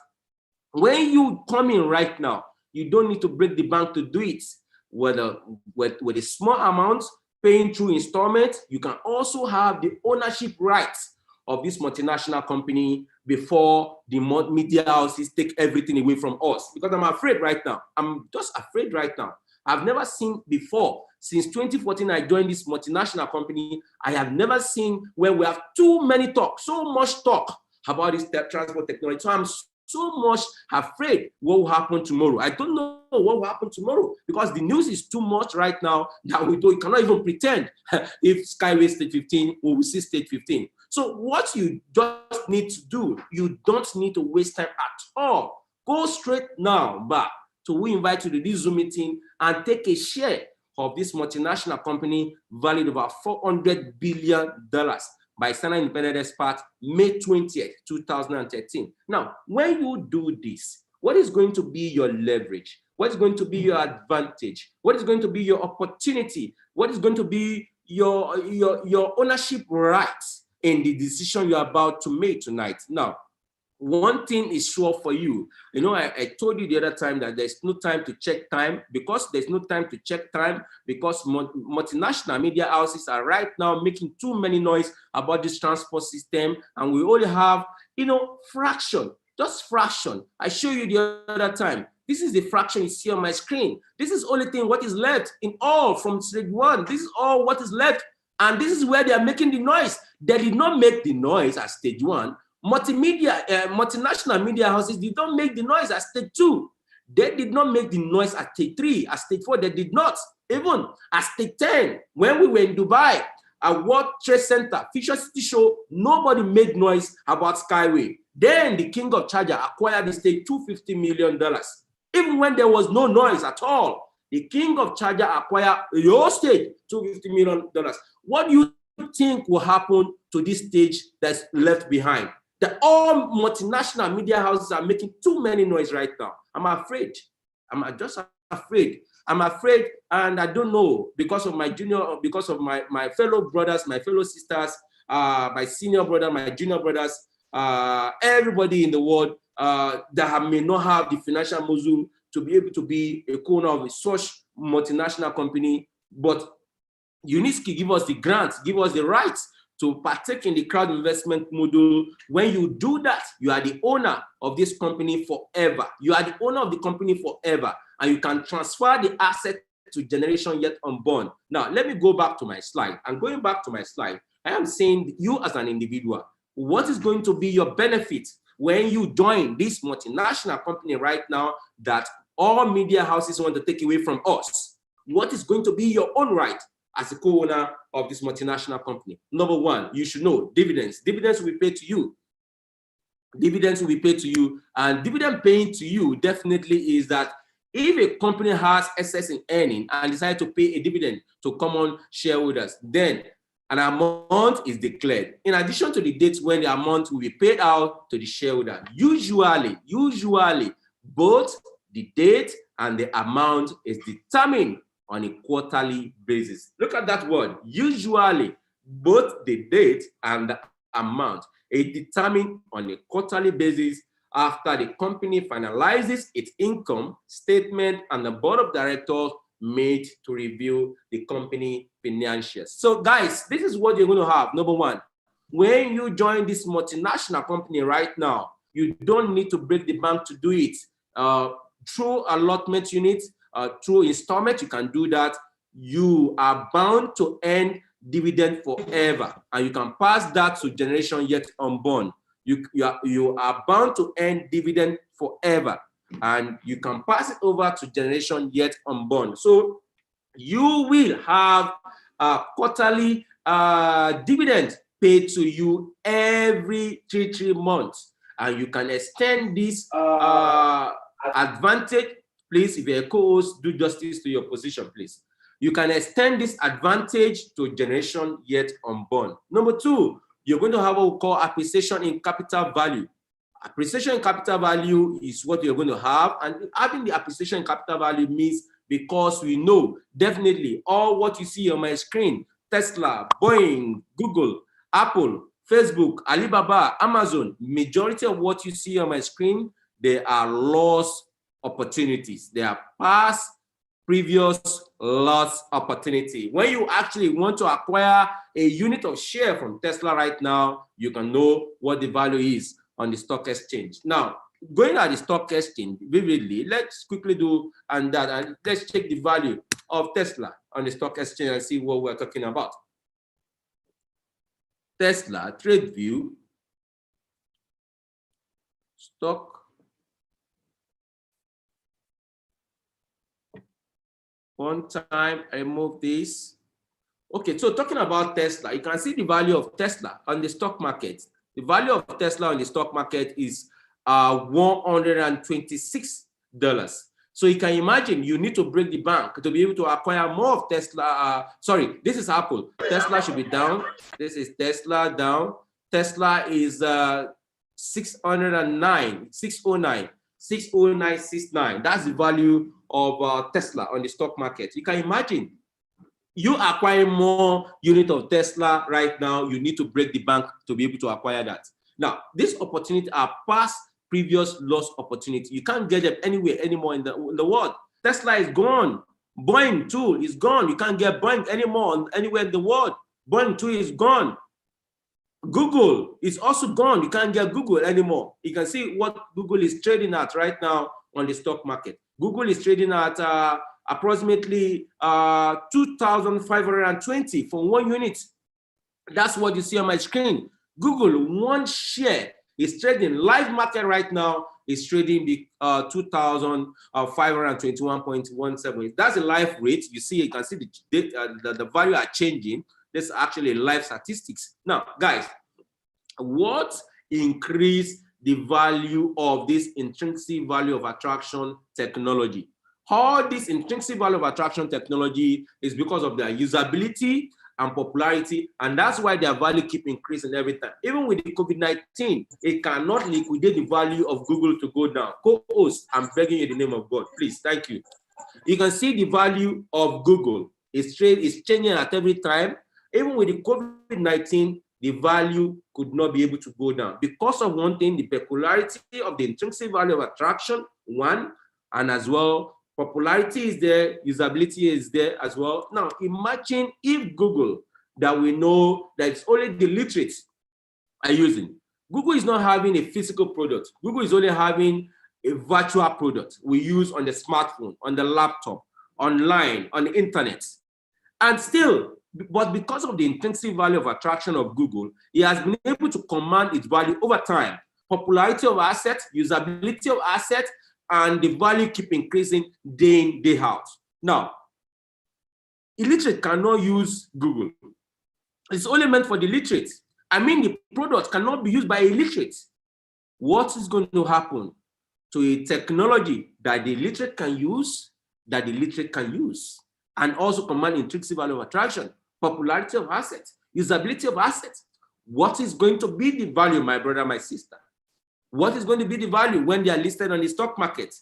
Speaker 6: when you come in right now, you don't need to break the bank to do it. Whether with a small amount, paying through installment, you can also have the ownership rights of this multinational company before the media houses take everything away from us. Because I'm afraid right now. I'm just afraid right now. I've never seen before. Since 2014, I joined this multinational company. I have never seen where we have too many talk, so much talk about this transport technology. So I'm so much afraid what will happen tomorrow. I don't know what will happen tomorrow because the news is too much right now that we cannot even pretend if Skyway stage 15 or we see stage 15. So what you just need to do, you don't need to waste time at all. Go straight now back to we invite you to this Zoom meeting and take a share of this multinational company valued over $400 billion by Standard Independent Expert, May 20th, 2013. Now, when you do this, what is going to be your leverage? What is going to be your advantage? What is going to be your opportunity? What is going to be your ownership rights in the decision you're about to make tonight? Now, one thing is sure for you. You know, I told you the other time that there's no time to check time. Because there's no time to check time, because multinational media houses are right now making too many noise about this transport system, and we only have, you know, fraction, just fraction. I show you the other time. This is the fraction you see on my screen. This is only thing what is left in all from stage one. This is all what is left, and this is where they are making the noise. They did not make the noise at stage one. Multinational media houses did not make the noise at stage 2. They did not make the noise at stage 3. At stage 4, they did not. Even at stage 10, when we were in Dubai, at World Trade Center, Future City Show, nobody made noise about Skyway. Then the king of charger acquired the stage $250 million. Even when there was no noise at all, the king of charger acquired your stage $250 million. What do you think will happen to this stage that's left behind? The all multinational media houses are making too many noise right now. I'm afraid. I'm just afraid. I'm afraid, and I don't know, because of my because of my fellow brothers, my fellow sisters, my senior brother, my junior brothers, everybody in the world that may not have the financial muscle to be able to be a co-owner of such multinational company. But UNISKI give us the grants, give us the rights to partake in the crowd investment model. When you do that, you are the owner of this company forever. You are the owner of the company forever, and you can transfer the asset to generation yet unborn. Now, let me go back to my slide. And going back to my slide, I am saying you as an individual, what is going to be your benefit when you join this multinational company right now that all media houses want to take away from us? What is going to be your own right as a co-owner of this multinational company? Number one, you should know dividends. Dividends will be paid to you. Dividends will be paid to you, and dividend paying to you definitely is that if a company has excess in earning and decide to pay a dividend to common shareholders, then an amount is declared in addition to the dates when the amount will be paid out to the shareholder. Usually, both the date and the amount is determined on a quarterly basis. Look at that word. Usually, both the date and the amount is determined on a quarterly basis after the company finalizes its income statement and the board of directors meet to review the company financials. So guys, this is what you're going to have. Number one, when you join this multinational company right now, you don't need to break the bank to do it. Through allotment unit, through installment, you can do that. You are bound to earn dividend forever, and you can pass that to generation yet unborn. You are bound to earn dividend forever, and you can pass it over to generation yet unborn. So you will have a quarterly dividend paid to you every 3 months, and you can extend this advantage. Please, if you're a co-host, do justice to your position, please. You can extend this advantage to generation yet unborn. Number two, you're going to have what we call appreciation in capital value. Appreciation in capital value is what you're going to have, and having the appreciation in capital value means, because we know definitely all what you see on my screen, Tesla, Boeing, Google, Apple, Facebook, Alibaba, Amazon, majority of what you see on my screen, they are lost opportunities. They are past, previous lost opportunity. When you actually want to acquire a unit of share from Tesla right now, you can know what the value is on the stock exchange. Now, going at the stock exchange vividly, let's quickly do and let's check the value of Tesla on the stock exchange and see what we're talking about. Tesla trade view, stock. One time I remove this. Okay, so talking about Tesla, you can see the value of Tesla on the stock market. The value of Tesla on the stock market is $126. So you can imagine you need to break the bank to be able to acquire more of Tesla. Sorry, this is Apple. Tesla should be down. This is Tesla down. Tesla is 609, 609, 609.69. That's the value of Tesla on the stock market. You can imagine you acquire more unit of Tesla right now, you need to break the bank to be able to acquire that. Now, these opportunities are past previous lost opportunity. You can't get them anywhere anymore in the world. Tesla is gone. Boeing too is gone. You can't get Boeing anymore anywhere in the world. Boeing too is gone. Google is also gone. You can't get Google anymore. You can see what Google is trading at right now on the stock market. Google is trading at approximately 2,520 for 1 unit. That's what you see on my screen. Google, 1 share is trading live market right now is trading the 2,521.17. That's a live rate. You see, you can see the value are changing. This is actually live statistics. Now, guys, what increased the value of this intrinsic value of attraction technology? All this intrinsic value of attraction technology is because of their usability and popularity, and that's why their value keep increasing every time. Even with the COVID-19, it cannot liquidate the value of Google to go down. Co-host, I'm begging you in the name of God, please, thank you. You can see the value of Google is changing at every time. Even with the COVID-19, the value could not be able to go down because of one thing, the peculiarity of the intrinsic value of attraction, one, and as well, popularity is there, usability is there as well. Now, imagine if Google, that we know that it's only the literate are using. Google is not having a physical product. Google is only having a virtual product we use on the smartphone, on the laptop, online, on the internet. And still, but because of the intrinsic value of attraction of Google, it has been able to command its value over time. Popularity of assets, usability of assets, and the value keep increasing day in, day out. Now, illiterate cannot use Google. It's only meant for the literate. I mean, the product cannot be used by illiterate. What is going to happen to a technology that the literate can use, and also command intrinsic value of attraction, popularity of assets, usability of assets? What is going to be the value, my brother, my sister? What is going to be the value when they are listed on the stock market?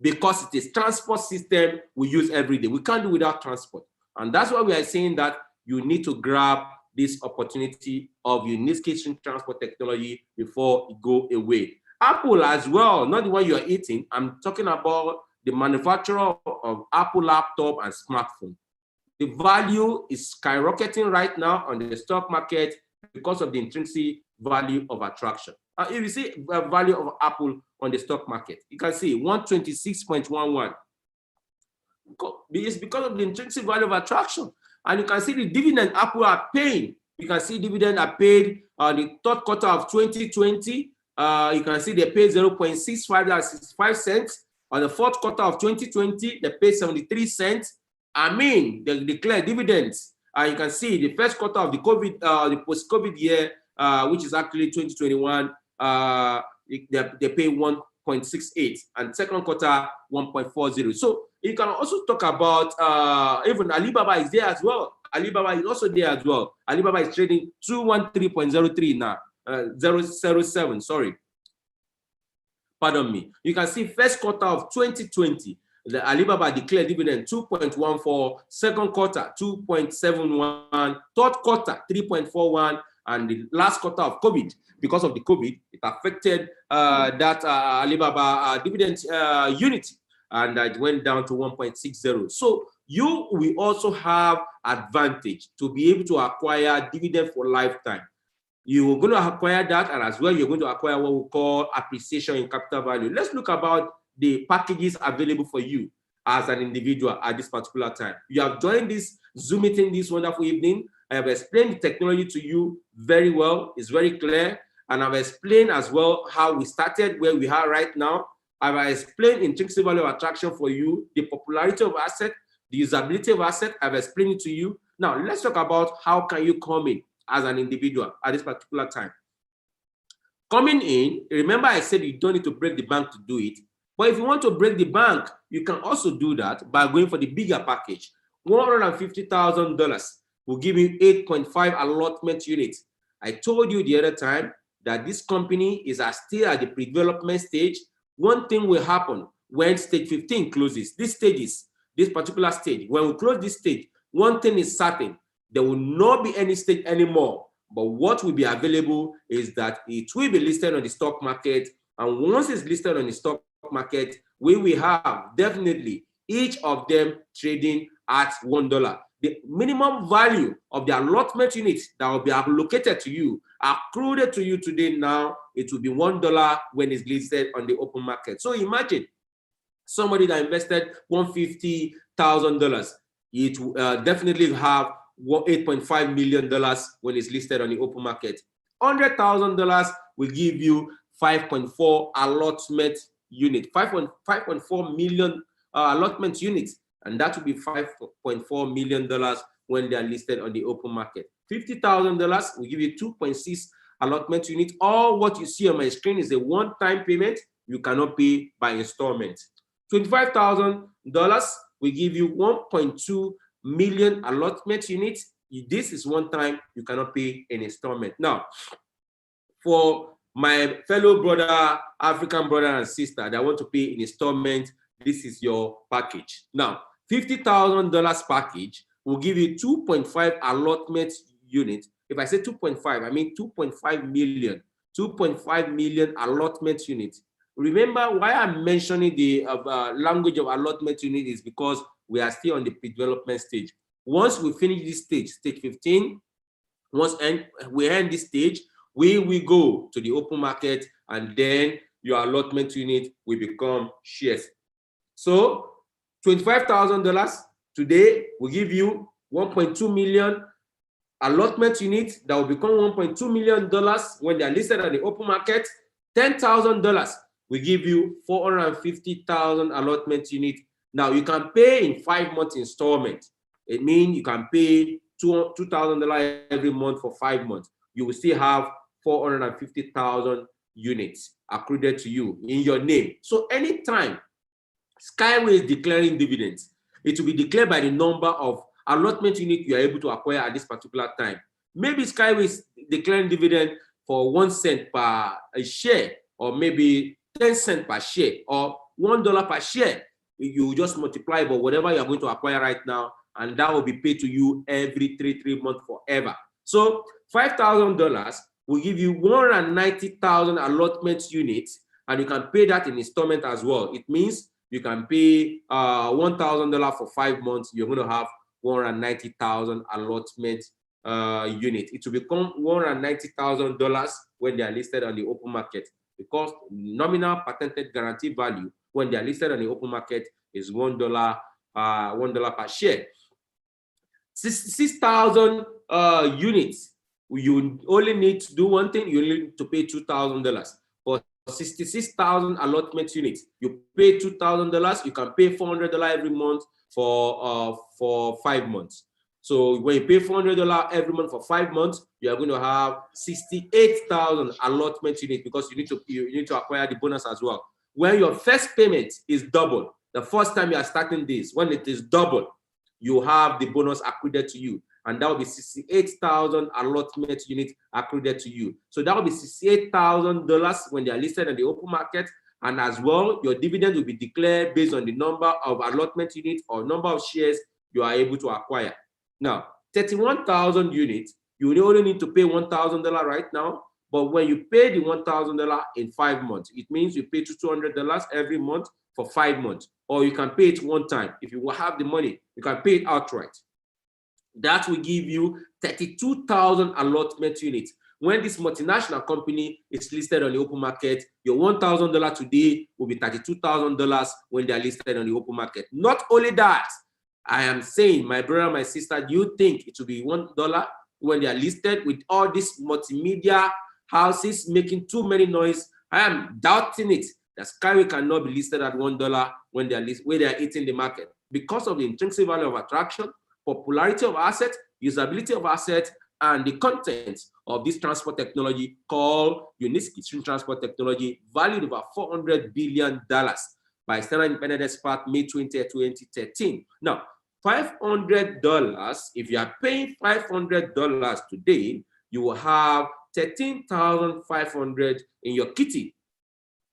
Speaker 6: Because it is transport system we use every day. We can't do without transport. And that's why we are saying that you need to grab this opportunity of unique kitchen transport technology before it go away. Apple as well, not the one you are eating. I'm talking about the manufacturer of Apple laptop and smartphone. The value is skyrocketing right now on the stock market because of the intrinsic value of attraction. If you see the value of Apple on the stock market, you can see 126.11. It's because of the intrinsic value of attraction. And you can see the dividend Apple are paying. You can see dividend are paid the third quarter of 2020. You can see they paid 0.65 cents. On the fourth quarter of 2020, they paid 73 cents. I mean, they declare dividends. You can see the first quarter of the post-COVID year, which is actually 2021, they pay 1.68, and second quarter 1.40. So you can also talk about even Alibaba is there as well. Alibaba is also there as well. Alibaba is trading 213.03 now, 007. Sorry, pardon me. You can see first quarter of 2020. The Alibaba declared dividend 2.14, second quarter 2.71, third quarter 3.41, and the last quarter of COVID, because of the COVID, it affected that Alibaba dividend unit, and it went down to 1.60. So you will also have advantage to be able to acquire dividend for lifetime. You're going to acquire that, and as well, you're going to acquire what we call appreciation in capital value. Let's look about the packages available for you as an individual at this particular time. You have joined this Zoom meeting this wonderful evening. I have explained the technology to you very well. It's very clear. And I've explained as well how we started, where we are right now. I've explained intrinsic value of attraction for you, the popularity of asset, the usability of asset. I've explained it to you. Now, let's talk about how can you come in as an individual at this particular time. Coming in, remember I said you don't need to break the bank to do it, But if you want to break the bank, you can also do that by going for the bigger package. $150,000 will give you 8.5 allotment units. I told you the other time that this company is still at the pre-development stage. One thing will happen when stage 15 closes. This particular stage, when we close this stage, one thing is certain, there will not be any stage anymore. But what will be available is that it will be listed on the stock market. And once it's listed on the stock market, we will have definitely each of them trading at $1. The minimum value of the allotment units that will be allocated to you, accrued to you today now, it will be $1 when it's listed on the open market. So imagine somebody that invested $150,000, it will definitely have $8.5 million when it's listed on the open market. $100,000 will give you 5.4 allotment unit, 5.4 million allotment units, and that will be $5.4 million when they are listed on the open market. $50,000 will give you 2.6 allotment units. All what you see on my screen is a one-time payment. You cannot pay by installment. $25,000 will give you 1.2 million allotment units. This is one time, you cannot pay in installment. Now, for my fellow brother, African brother and sister that want to pay in installment, this is your package. Now, $50,000 package will give you 2.5 allotment units. If I say 2.5, I mean 2.5 million. 2.5 million allotment units. Remember why I'm mentioning the language of allotment unit is because we are still on the pre-development stage. Once we finish this stage, stage 15, once we end this stage, we will go to the open market, and then your allotment unit will become shares. So $25,000 today will give you 1.2 million allotment units that will become $1.2 million when they are listed at the open market. $10,000 will give you 450,000 allotment units. Now you can pay in 5 months installment. It means you can pay $2,000 every month for 5 months. You will still have 450,000 units accrued to you in your name. So anytime Skyway is declaring dividends, it will be declared by the number of allotment units you are able to acquire at this particular time. Maybe Skyway is declaring dividend for 1 cent per share, or maybe 10 cents per share, or $1 per share. You just multiply by whatever you're going to acquire right now, and that will be paid to you every three months forever. So $5,000 will give you 190,000 allotment units, and you can pay that in installment as well. It means you can pay $1,000 for 5 months. You're going to have 190,000 allotment units. It will become $190,000 when they are listed on the open market, because nominal patented guarantee value when they are listed on the open market is $1 per share. 6,000 units. You only need to do one thing. You need to pay $2,000 for 66,000 allotment units. You pay $2,000. You can pay $400 every month for 5 months. So when you pay $400 every month for 5 months, you are going to have 68,000 allotment units, because you need to acquire the bonus as well. When your first payment is double, the first time you are starting this, when it is double, you have the bonus accrued to you, and that will be 68,000 allotment units accrued to you. So that will be $68,000 when they are listed on the open market, and as well, your dividend will be declared based on the number of allotment units or number of shares you are able to acquire. Now, 31,000 units, you only need to pay $1,000 right now, but when you pay the $1,000 in 5 months, it means you pay $200 every month for 5 months, or you can pay it one time. If you will have the money, you can pay it outright. That will give you 32,000 allotment units. When this multinational company is listed on the open market, your $1,000 today will be $32,000 when they are listed on the open market. Not only that, I am saying, my brother, my sister, do you think it will be $1 when they are listed with all these multimedia houses making too many noise? I am doubting it, that Skyway cannot be listed at $1 when they are hitting the market, because of the intrinsic value of attraction, popularity of assets, usability of assets, and the content of this transport technology called unique stream transport technology, valued over $400 billion. by Standard Independent Expert, May 20th, 2013. Now, $500, if you are paying $500 today, you will have 13,500 in your kitty.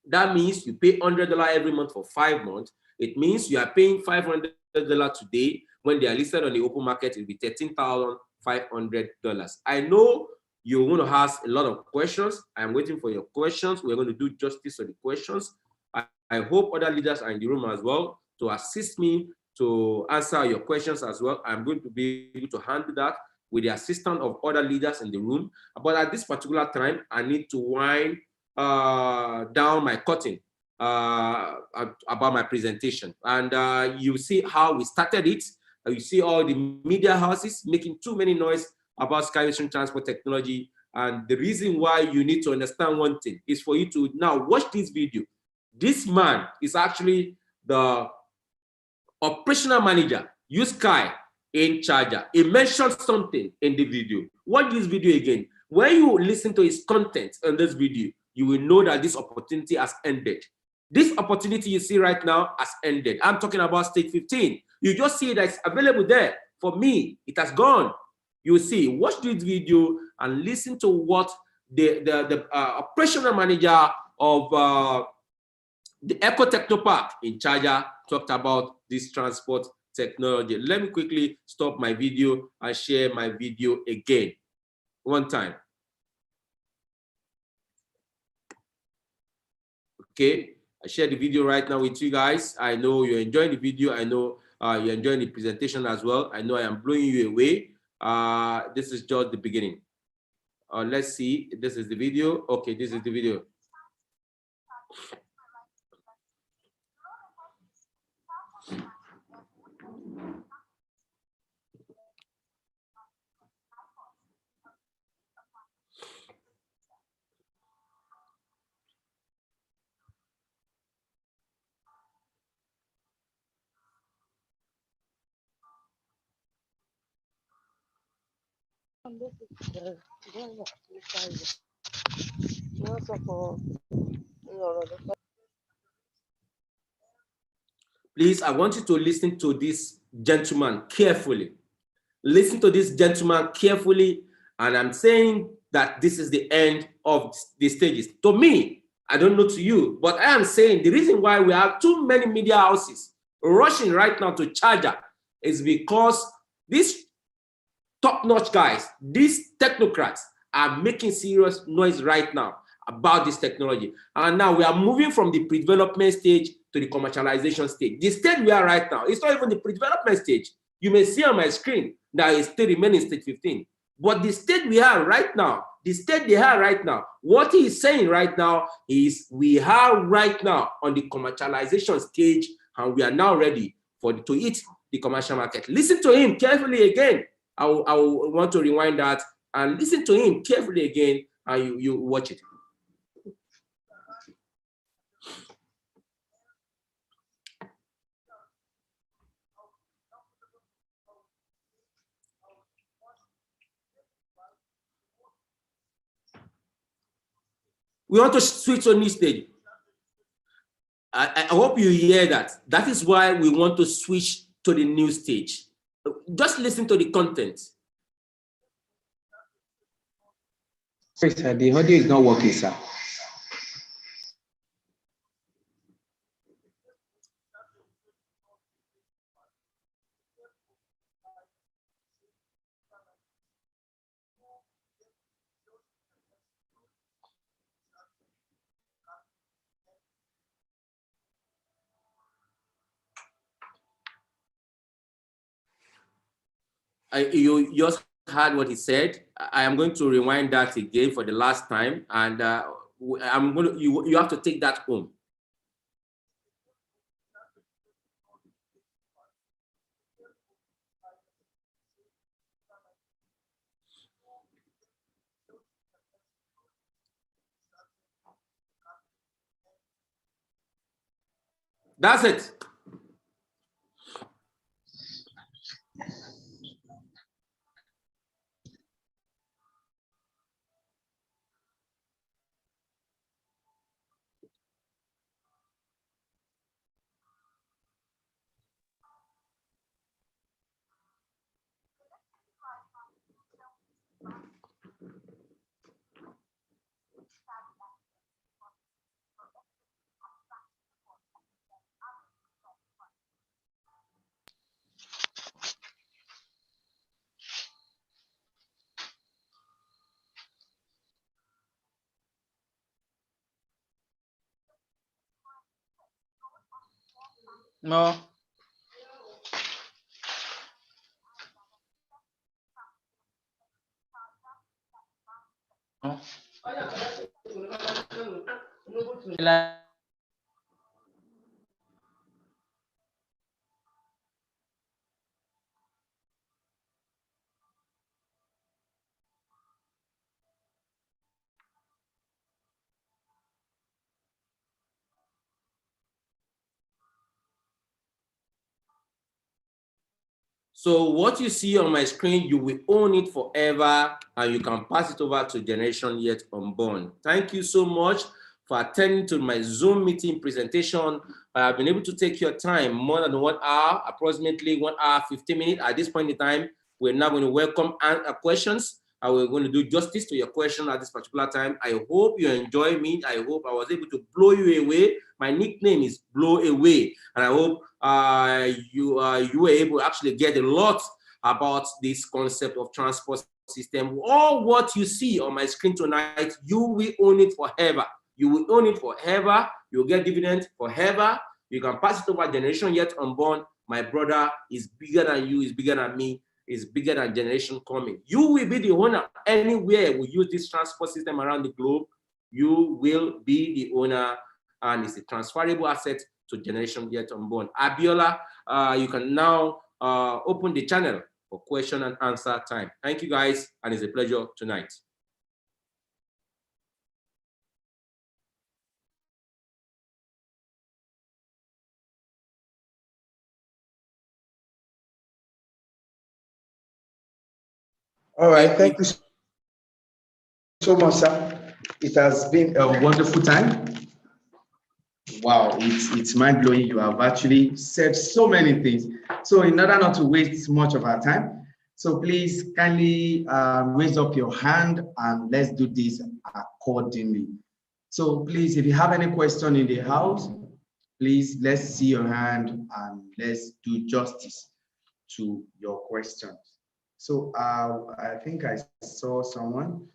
Speaker 6: That means you pay $100 every month for 5 months. It means you are paying $500 today. When they are listed on the open market, it will be $13,500. I know you're going to ask a lot of questions. I'm waiting for your questions. We're going to do justice to the questions. I hope other leaders are in the room as well to assist me to answer your questions as well. I'm going to be able to handle that with the assistance of other leaders in the room. But at this particular time, I need to wind down my curtain about my presentation. And you see how we started it. You see all the media houses making too many noise about sky ocean transport technology. And the reason why you need to understand one thing is for you to now watch this video. This man is actually the operational manager, use Sky in Charger. He mentioned something in the video. Watch this video again. When you listen to his content on this video, you will know that this opportunity has ended. This opportunity you see right now has ended. I'm talking about stage 15. You just see that it's available there. For me, it has gone. You will see, watch this video and listen to what the operational manager of the Eco Technopark in Charger talked about this transport technology. Let me quickly stop my video and share my video again. One time. Okay, I share the video right now with you guys. I know you're enjoying the video. I know you're enjoying the presentation as well. I know I am blowing you away. This is just the beginning. Let's see. This is the video. Okay, this is the video. Please, I want you to listen to this gentleman carefully. Listen to this gentleman carefully, and I'm saying that this is the end of the stages. To me, I don't know to you, but I am saying the reason why we have too many media houses rushing right now to Charger is because these top-notch guys, these technocrats, are making serious noise right now about this technology. And now we are moving from the pre-development stage to the commercialization stage. The stage we are right now, it's not even the pre-development stage. You may see on my screen that it still remains stage 15. But the stage we are right now, the stage they are right now, what he is saying right now is we are right now on the commercialization stage, and we are now ready to hit the commercial market. Listen to him carefully again. I will want to rewind that and listen to him carefully again, and you watch it. We want to switch to a new stage. I hope you hear that. That is why we want to switch to the new stage. Just listen to the content.
Speaker 7: Sorry, sir, the audio is not working, sir.
Speaker 6: You just heard what he said. I am going to rewind that again for the last time, and you have to take that home. That's it.
Speaker 7: No. No.
Speaker 6: So what you see on my screen, you will own it forever and you can pass it over to generation yet unborn. Thank you so much for attending to my Zoom meeting presentation. I have been able to take your time more than 1 hour, approximately 1 hour, 15 minutes. At this point in time, we're now going to welcome questions. And we're going to do justice to your question at this particular time. I hope you enjoy me. I hope I was able to blow you away. My nickname is Blow Away. And I hope you were able to actually get a lot about this concept of transport system. All what you see on my screen tonight, you will own it forever. You will own it forever. You will get dividends forever. You can pass it over generation yet unborn. My brother is bigger than you, is bigger than me, is bigger than generation coming. You will be the owner. Anywhere we use this transport system around the globe, you will be the owner, and it's a transferable asset to generation yet unborn. Abiola, you can now open the channel for question and answer time. Thank you guys, and it's a pleasure tonight.
Speaker 7: All right, thank you so much, sir. It has been a wonderful time. Wow, it's mind-blowing. You have actually said so many things. So in order not to waste much of our time, so please kindly raise up your hand and let's do this accordingly. So please, if you have any question in the house, please let's see your hand and let's do justice to your questions. So I think I saw someone.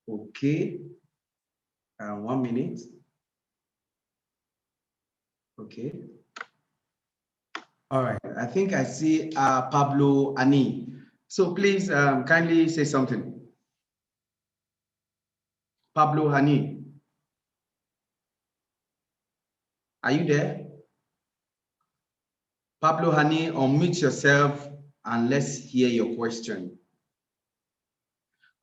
Speaker 7: Okay, 1 minute. Okay. All right. I think I see Pablo Ani. So please kindly say something. Pablo Hani, are you there? Pablo Hani, unmute yourself and let's hear your question.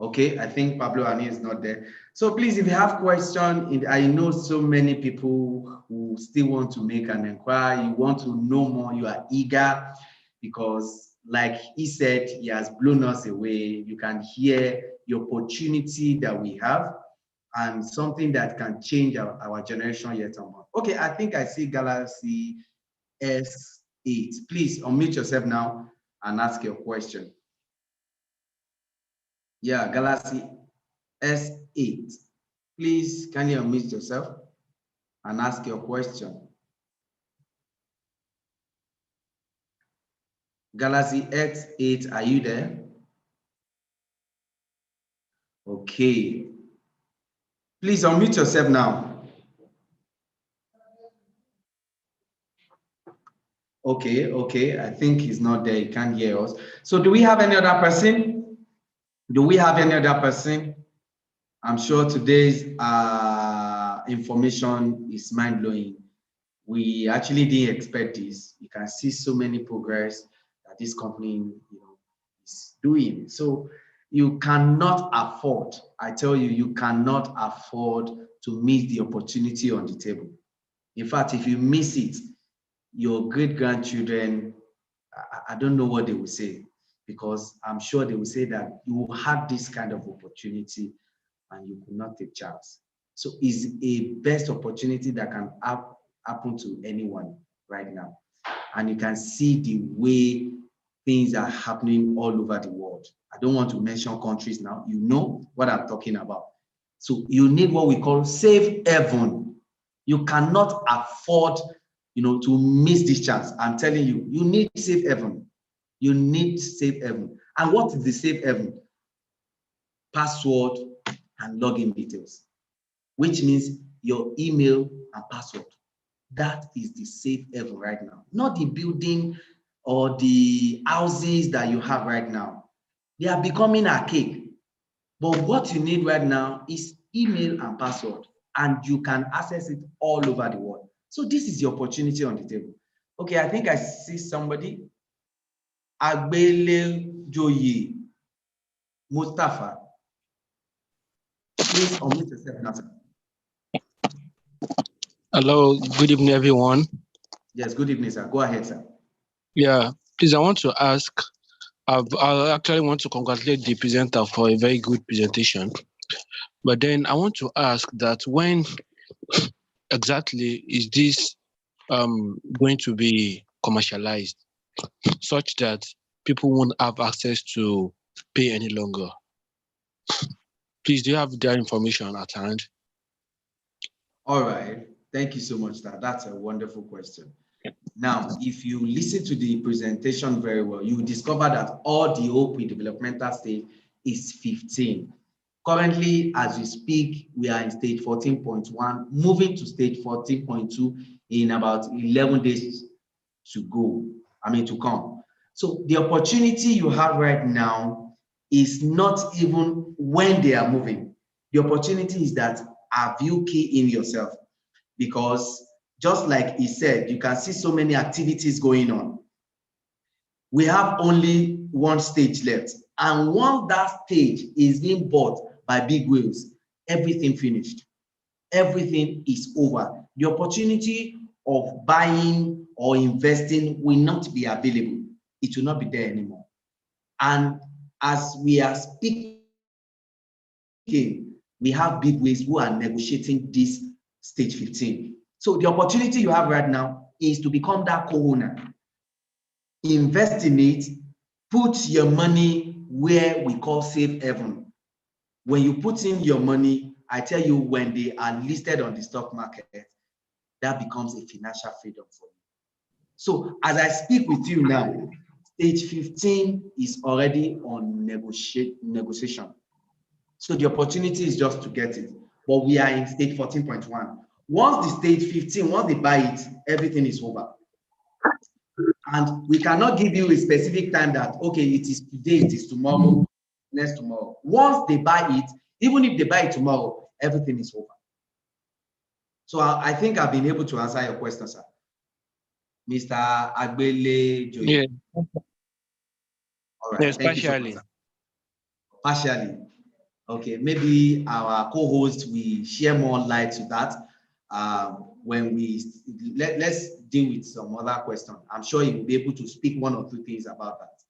Speaker 7: Okay, I think Pablo Hani is not there. So please, if you have question, I know so many people who still want to make an inquiry, you want to know more, you are eager, because like he said, he has blown us away. You can hear the opportunity that we have and something that can change our generation yet on. Okay, I think I see Galaxy S8. Please unmute yourself now and ask your question. Yeah, Galaxy S8. Please, can you unmute yourself and ask your question? Galaxy X8, are you there? Okay. Please unmute yourself now. Okay, I think he's not there, he can't hear us. So do we have any other person? Do we have any other person? I'm sure today's information is mind-blowing. We actually didn't expect this. You can see so many progress that this company is doing. So you cannot afford, I tell you, you cannot afford to miss the opportunity on the table. In fact, if you miss it, your great-grandchildren, I don't know what they will say, because I'm sure they will say that you had this kind of opportunity and you could not take chance. So it's a best opportunity that can happen to anyone right now. And you can see the way things are happening all over the world. I don't want to mention countries now. You know what I'm talking about. So you need what we call safe haven. You cannot afford, to miss this chance. I'm telling you, you need safe haven. You need safe haven. And what is the safe haven? Password and login details, which means your email and password. That is the safe haven right now, not the building or the houses that you have right now. They are becoming archaic. But what you need right now is email and password, and you can access it all over the world. So this is the opportunity on the table. Okay, I think I see somebody. Agbele Joye Mustafa. Please unmute yourself now, sir.
Speaker 8: Hello, good evening, everyone.
Speaker 7: Yes, good evening, sir. Go ahead, sir.
Speaker 8: Yeah, please, I want to ask, I actually want to congratulate the presenter for a very good presentation. But then I want to ask that when exactly is this going to be commercialized such that people won't have access to pay any longer? Please, do you have that information at hand?
Speaker 7: All right. Thank you so much, sir. That's a wonderful question. Now, if you listen to the presentation very well, you will discover that all the whole pre-developmental stage is 15. Currently, as we speak, we are in stage 14.1, moving to stage 14.2 in about 11 days to come. So the opportunity you have right now is not even when they are moving. The opportunity is that have you key in yourself? Because just like he said, you can see so many activities going on. We have only one stage left. And once that stage is being bought by big whales, everything finished. Everything is over. The opportunity of buying or investing will not be available. It will not be there anymore. And as we are speaking, we have big whales who are negotiating this stage 15. So the opportunity you have right now is to become that co-owner. Invest in it, put your money where we call safe haven. When you put in your money, I tell you, when they are listed on the stock market, that becomes a financial freedom for you. So as I speak with you now, stage 15 is already on negotiation. So the opportunity is just to get it. But we are in stage 14.1. Once the stage 15, once they buy it, everything is over. And we cannot give you a specific time that, okay, it is today, it is tomorrow, next tomorrow. Once they buy it, even if they buy it tomorrow, everything is over. So I think I've been able to answer your question, sir. Mr. Agbele Joy.
Speaker 8: Yeah.
Speaker 7: All right.
Speaker 8: Yes,
Speaker 7: Thank
Speaker 8: partially.
Speaker 7: you so much, sir. Partially. Okay, maybe our co-host will share more light to that when let's deal with some other question. I'm sure he will be able to speak one or two things about that.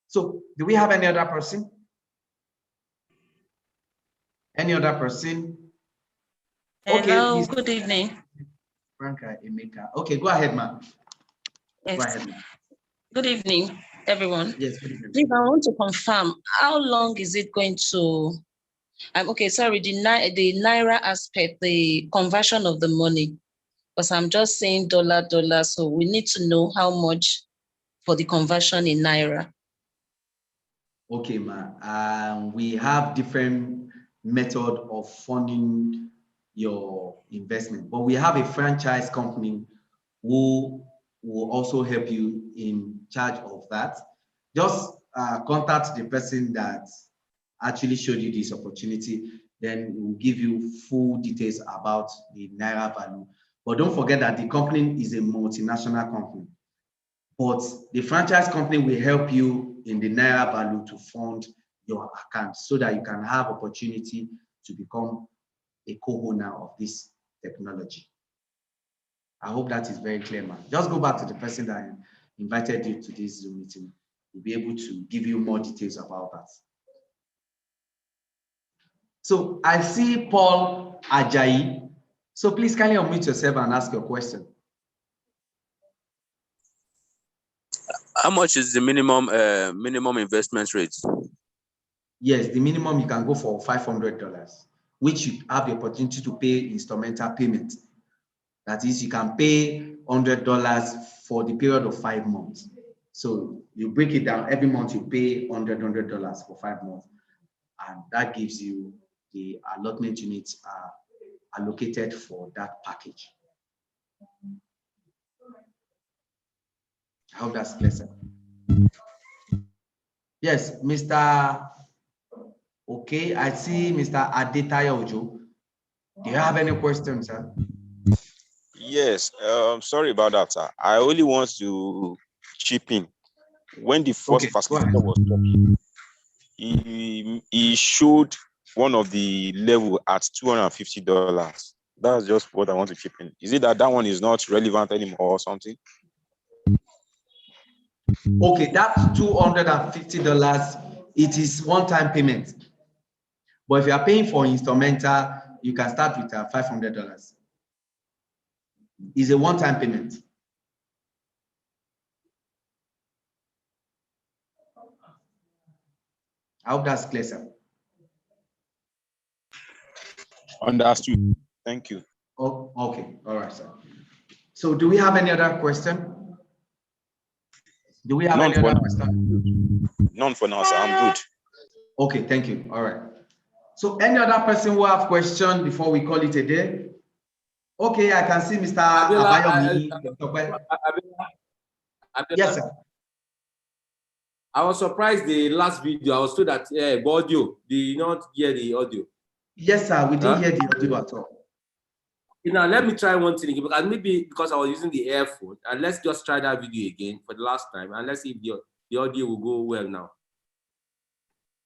Speaker 7: So, do we have any other person? Any other person?
Speaker 9: Hello,
Speaker 7: Okay,
Speaker 9: good evening.
Speaker 7: Franca Emeka. Okay, go ahead, ma'am.
Speaker 9: Yes.
Speaker 7: Go ahead, ma'am.
Speaker 9: Good evening, everyone.
Speaker 7: Yes, good evening.
Speaker 9: Please, I want to confirm, how long is it going to, okay, sorry, the Naira aspect, the conversion of the money, because I'm just saying dollar, so we need to know how much for the conversion in Naira.
Speaker 7: Okay, ma'am. We have different method of funding your investment, but we have a franchise company who will also help you in charge of that. Just contact the person that actually showed you this opportunity, then we'll give you full details about the Naira value. But don't forget that the company is a multinational company. But the franchise company will help you in the Naira value to fund your account so that you can have opportunity to become a co-owner of this technology. I hope that is very clear, man. Just go back to the person that invited you to this Zoom meeting. We'll be able to give you more details about that. So I see Paul Ajayi. So please kindly unmute yourself and ask your question.
Speaker 10: How much is the minimum investment rate?
Speaker 7: Yes, the minimum you can go for $500, which you have the opportunity to pay instrumental payment. That is, you can pay $100 for the period of 5 months. So you break it down, every month you pay $100 for 5 months. And that gives you the allotment units are allocated for that package. I hope that's clear, sir. Yes, Mr. Okay, I see Mr. Adetayo Ojo. Do you have any questions, sir?
Speaker 11: Yes, sorry about that, sir. I only want to chip in. When the first facilitator was talking, he showed one of the level at $250. That's just what I want to chip in. Is it that one is not relevant anymore or something?
Speaker 7: Okay, that's $250. It is one-time payment. But if you are paying for instrumental, you can start with $500. It's a one-time payment. I hope that's clear, sir.
Speaker 11: Understood. Thank you.
Speaker 7: Oh, okay. All right, sir. So do we have any other question? Do we have any other question?
Speaker 11: None for now, sir. I'm good.
Speaker 7: Okay, thank you. All right. So any other person who have question before we call it a day? Okay, I can see Mr. Abayomi. Yes, sir.
Speaker 6: I was surprised the last video. I was told that audio. Did you not hear the audio?
Speaker 7: Yes, sir. We didn't hear the audio at all.
Speaker 6: Now let me try one thing again, because maybe because I was using the earphone, and let's just try that video again for the last time, and let's see if the audio will go well now.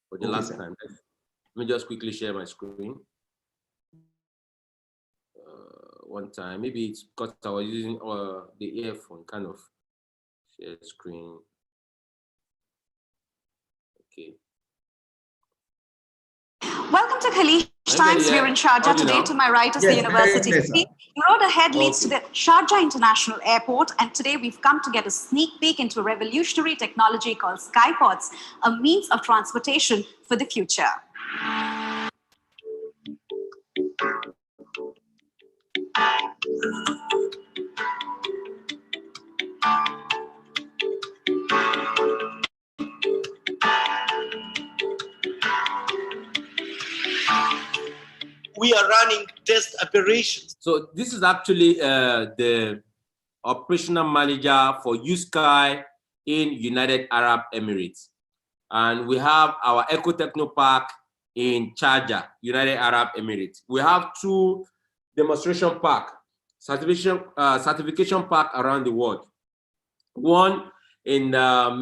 Speaker 6: For the last time, let me just quickly share my screen. One time, maybe it's because I was using the earphone, kind of share screen. Okay.
Speaker 2: Welcome to Khaleej Times. We're in Sharjah today. To my right is the University City. The road ahead leads to the Sharjah International Airport, and today we've come to get a sneak peek into a revolutionary technology called skypods, a means of transportation for the future.
Speaker 3: We are running test operations.
Speaker 6: So this is actually the operational manager for USky in United Arab Emirates. And we have our Eco Techno Park in Sharjah, United Arab Emirates. We have 2 demonstration park, certification park around the world. One in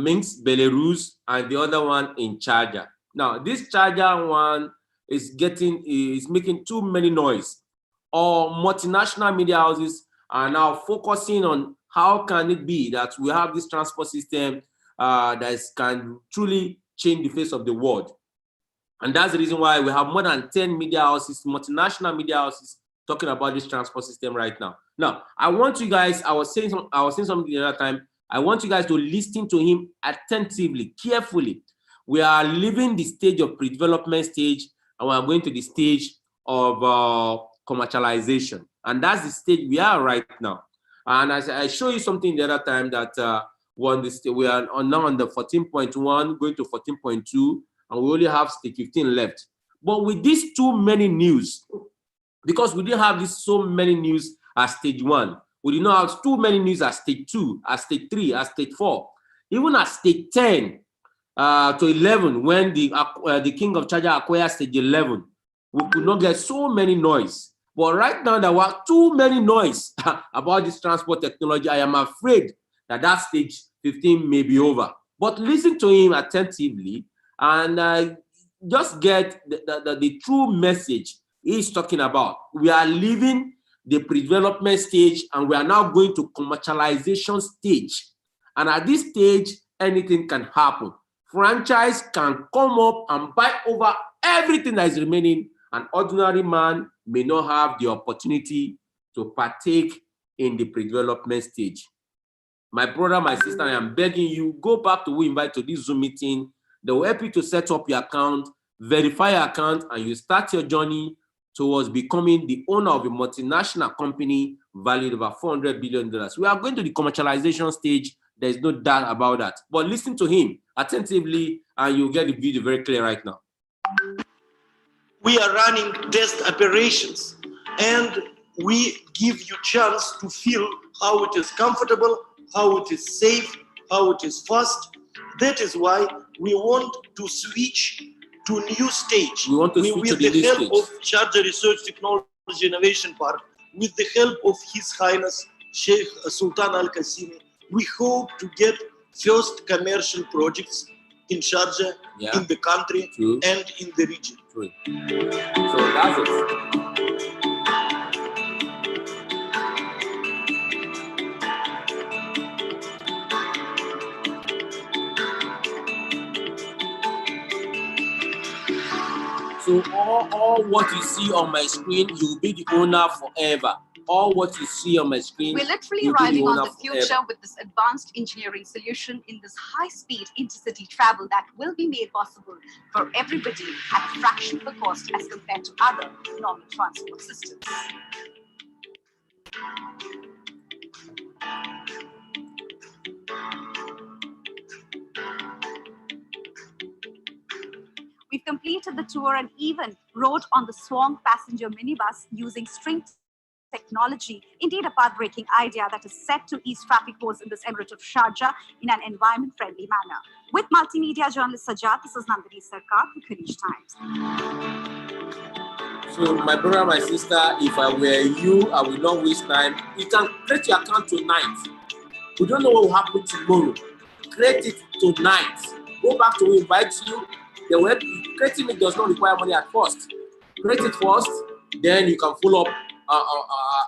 Speaker 6: Minsk, Belarus, and the other one in Sharjah. Now, this Sharjah one is making too many noise. All multinational media houses are now focusing on how can it be that we have this transport system that can truly change the face of the world. And that's the reason why we have more than 10 media houses, multinational media houses, talking about this transport system right now. Now, I want you guys, I was saying something the other time, I want you guys to listen to him attentively, carefully. We are leaving the stage of pre-development stage, and we are going to the stage of commercialization. And that's the stage we are right now. And as I show you something the other time that we are now on the 14.1, going to 14.2, and we only have stage 15 left. But with these too many news, because we didn't have this so many news at stage 1, we did not have too many news at stage 2, at stage 3, at stage 4, even at stage 10 to 11, when the king of Sharjah acquired stage 11, we could not get so many noise. But right now, there were too many noise about this transport technology. I am afraid that stage 15 may be over. But listen to him attentively and just get the true message he's talking about. We are leaving the pre-development stage and we are now going to commercialization stage. And at this stage, anything can happen. Franchise can come up and buy over everything that is remaining. An ordinary man may not have the opportunity to partake in the pre-development stage. My brother, my sister, I am begging you, go back to who invite to this Zoom meeting. They will help you to set up your account, verify your account, and you start your journey towards becoming the owner of a multinational company valued over $400 billion. We are going to the commercialization stage. There's no doubt about that. But listen to him attentively, and you'll get the video very clear right now.
Speaker 3: We are running test operations, and we give you chance to feel how it is comfortable, how it is safe, how it is fast. That is why we want to switch to a new stage.
Speaker 6: We want to switch to the
Speaker 3: with the
Speaker 6: new
Speaker 3: help
Speaker 6: stage.
Speaker 3: of Sharjah Research Technology Innovation Park, with the help of His Highness Sheikh Sultan Al Qasimi, we hope to get first commercial projects in Sharjah, in the country, and in the region.
Speaker 6: So that's it. So all what you see on my screen, you'll be the owner forever. All what you see on my screen,
Speaker 2: we're literally riding on the future with this advanced engineering solution in this high-speed intercity travel that will be made possible for everybody at a fraction of the cost as compared to other normal transport systems. We've completed the tour and even rode on the Swan passenger minibus using string technology, indeed a path-breaking idea that is set to ease traffic woes in this emirate of Sharjah in an environment-friendly manner. With multimedia journalist Sajjad, this is Nandini Sarkar for Khaleej Times.
Speaker 6: So my brother, my sister, if I were you, I will not waste time. You can create your account tonight. We don't know what will happen tomorrow. Create it tonight. Go back to who invites you. The web creating it does not require money at first. Create it first, then you can follow up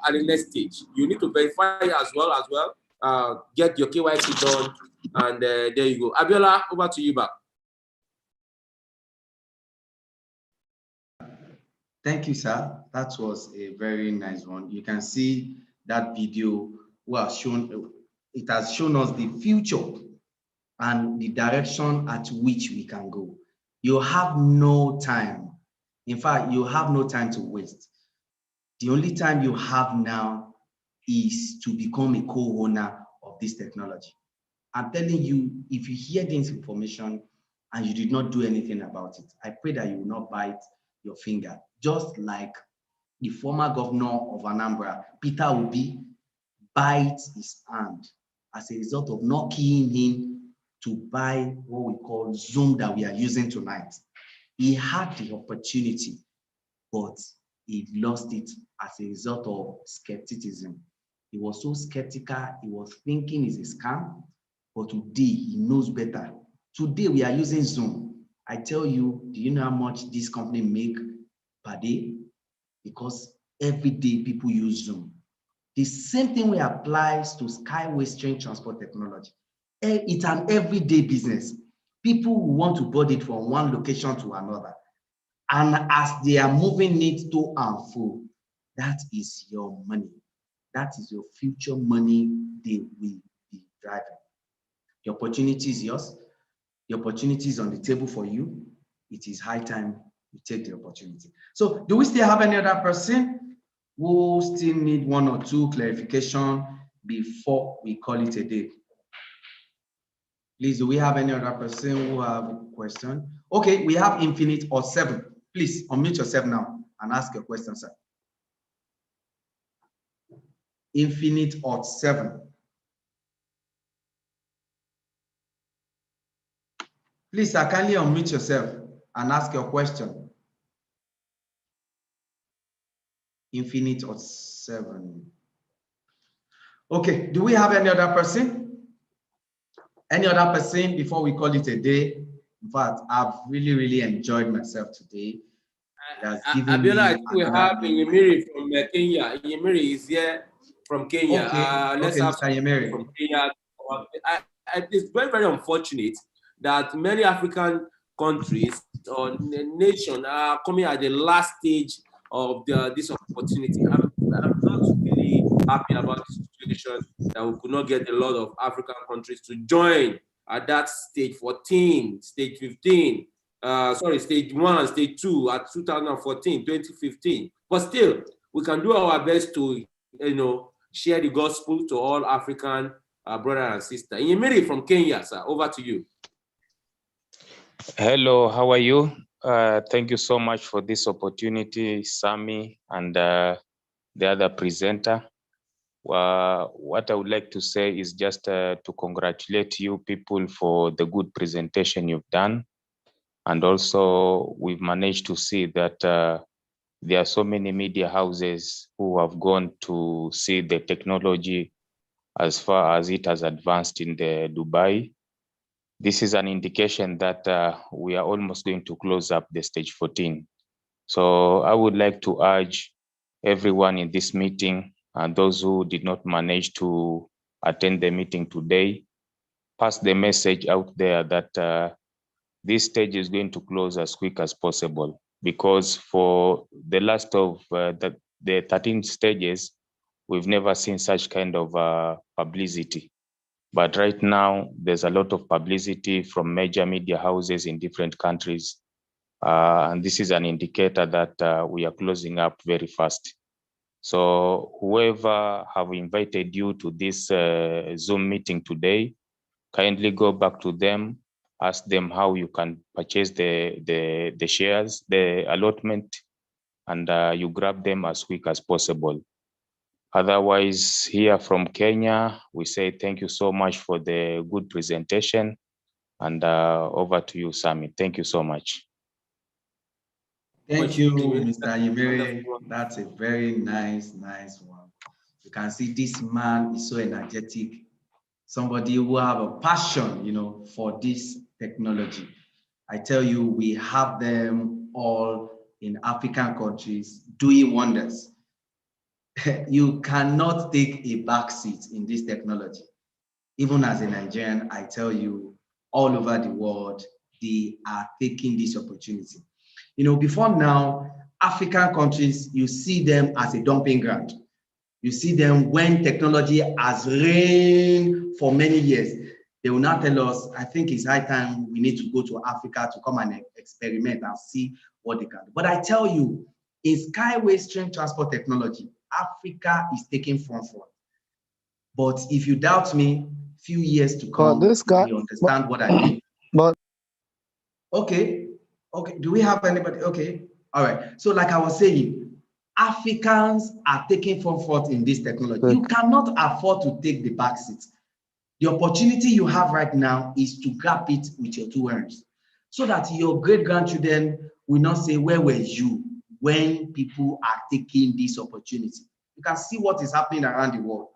Speaker 6: at the next stage. You need to verify as well. Get your KYC done, and there you go. Abiola, over to you back.
Speaker 7: Thank you, sir. That was a very nice one. You can see that video it has shown us the future and the direction at which we can go. You have no time. In fact, you have no time to waste. The only time you have now is to become a co-owner of this technology. I'm telling you, if you hear this information and you did not do anything about it, I pray that you will not bite your finger. Just like the former governor of Anambra, Peter Obi, bites his hand as a result of not keying in to buy what we call Zoom that we are using tonight. He had the opportunity, but he lost it as a result of skepticism. He was so skeptical, he was thinking it's a scam, but today he knows better. Today we are using Zoom. I tell you, do you know how much this company make per day? Because every day people use Zoom. The same thing applies to Skyway train transport technology. It's an everyday business. People want to board it from one location to another. And as they are moving it to and fro, that is your money. That is your future money they will be driving. The opportunity is yours. The opportunity is on the table for you. It is high time you take the opportunity. So do we still have any other person who still need one or two clarification before we call it a day? Please, do we have any other person who have a question? Okay, we have Infinite or 7. Please unmute yourself now and ask your question, sir. Infinite or 7. Please, sir, kindly unmute yourself and ask your question. Infinite or 7. Okay, do we have any other person? Any other person before we call it a day? In fact, I've really enjoyed myself today.
Speaker 6: Abiola, I think we have Yemiri from Kenya. Yemiri is here from Kenya.
Speaker 7: Okay,
Speaker 6: Let's have
Speaker 7: Yemiri
Speaker 6: from Kenya. It's very unfortunate that many African countries or nations are coming at the last stage of this opportunity. I'm not really happy about the situation that we could not get a lot of African countries to join at that stage 14, stage 15. Stage 1 and stage 2 at 2014, 2015. But still, we can do our best to, share the gospel to all African brothers and sisters. Yemiri from Kenya, sir, over to you.
Speaker 12: Hello, how are you? Thank you so much for this opportunity, SAMMY and the other presenter. What I would like to say is just to congratulate you people for the good presentation you've done. And also we've managed to see that there are so many media houses who have gone to see the technology as far as it has advanced in the Dubai. This is an indication that we are almost going to close up the stage 14. So I would like to urge everyone in this meeting and those who did not manage to attend the meeting today, pass the message out there that this stage is going to close as quick as possible, because for the last of the 13 stages, we've never seen such kind of publicity. But right now, there's a lot of publicity from major media houses in different countries. And this is an indicator that we are closing up very fast. So whoever have invited you to this Zoom meeting today, kindly go back to them, ask them how you can purchase the shares, the allotment, and you grab them as quick as possible. Otherwise, here from Kenya, we say thank you so much for the good presentation, and over to you, Sammy. Thank you so much.
Speaker 7: Thank you, Mr. Yemere. That's a very nice one. You can see this man is so energetic. Somebody who have a passion, for this technology. I tell you, we have them all in African countries doing wonders. You cannot take a back seat in this technology. Even as a Nigerian, I tell you, all over the world, they are taking this opportunity. Before now, African countries, you see them as a dumping ground. You see them when technology has reigned for many years. They will now tell us, I think it's high time we need to go to Africa to come and experiment and see what they can do. But I tell you, in skyway stream transport technology, Africa is taking front. But if you doubt me, few years to come, you understand what I mean. Okay. Do we have anybody? Okay. All right. So like I was saying, Africans are taking front in this technology. You cannot afford to take the back seat. The opportunity you have right now is to grab it with your 2 hands, so that your great-grandchildren will not say, where were you when people are taking this opportunity? You can see what is happening around the world,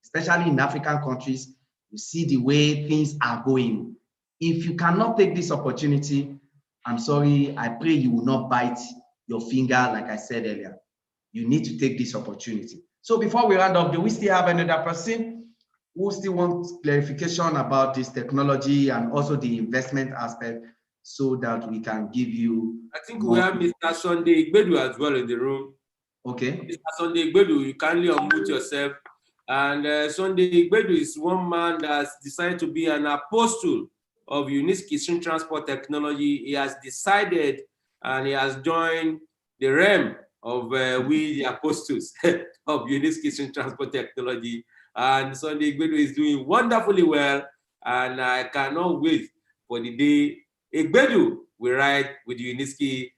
Speaker 7: especially in African countries. You see the way things are going. If you cannot take this opportunity, I'm sorry, I pray you will not bite your finger, like I said earlier. You need to take this opportunity. So before we round up, do we still have another person who still wants clarification about this technology and also the investment aspect, so that we can give you?
Speaker 6: I think we have Mr. Sunday Igbedu as well in the room.
Speaker 7: Okay.
Speaker 6: Mr. Sunday Igbedu, you kindly unmute yourself. And Sunday Igbedu is one man that's decided to be an apostle of unique kitchen transport technology. He has decided and he has joined the realm of we the apostles of unique kitchen transport technology. And Sunday Igbedu is doing wonderfully well, and I cannot wait for the day Igbedu will ride with the Uniski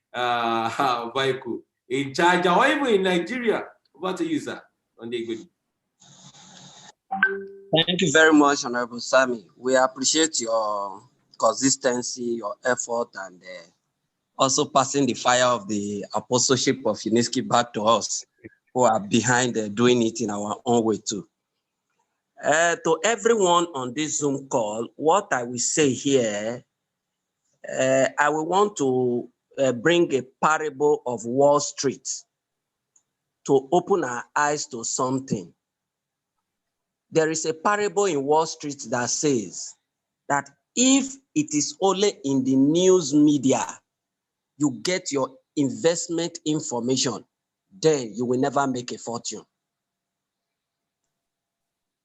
Speaker 6: vehicle in charge or even in Nigeria. Over to you, sir. Sunday Igbedu.
Speaker 13: Thank you very much, Honorable Sammy. We appreciate your consistency, your effort, and also passing the fire of the apostleship of UNESCO back to us, who are behind doing it in our own way too. To everyone on this Zoom call, what I will say here, I will want to bring a parable of Wall Street to open our eyes to something. There is a parable in Wall Street that says that if it is only in the news media you get your investment information, then you will never make a fortune.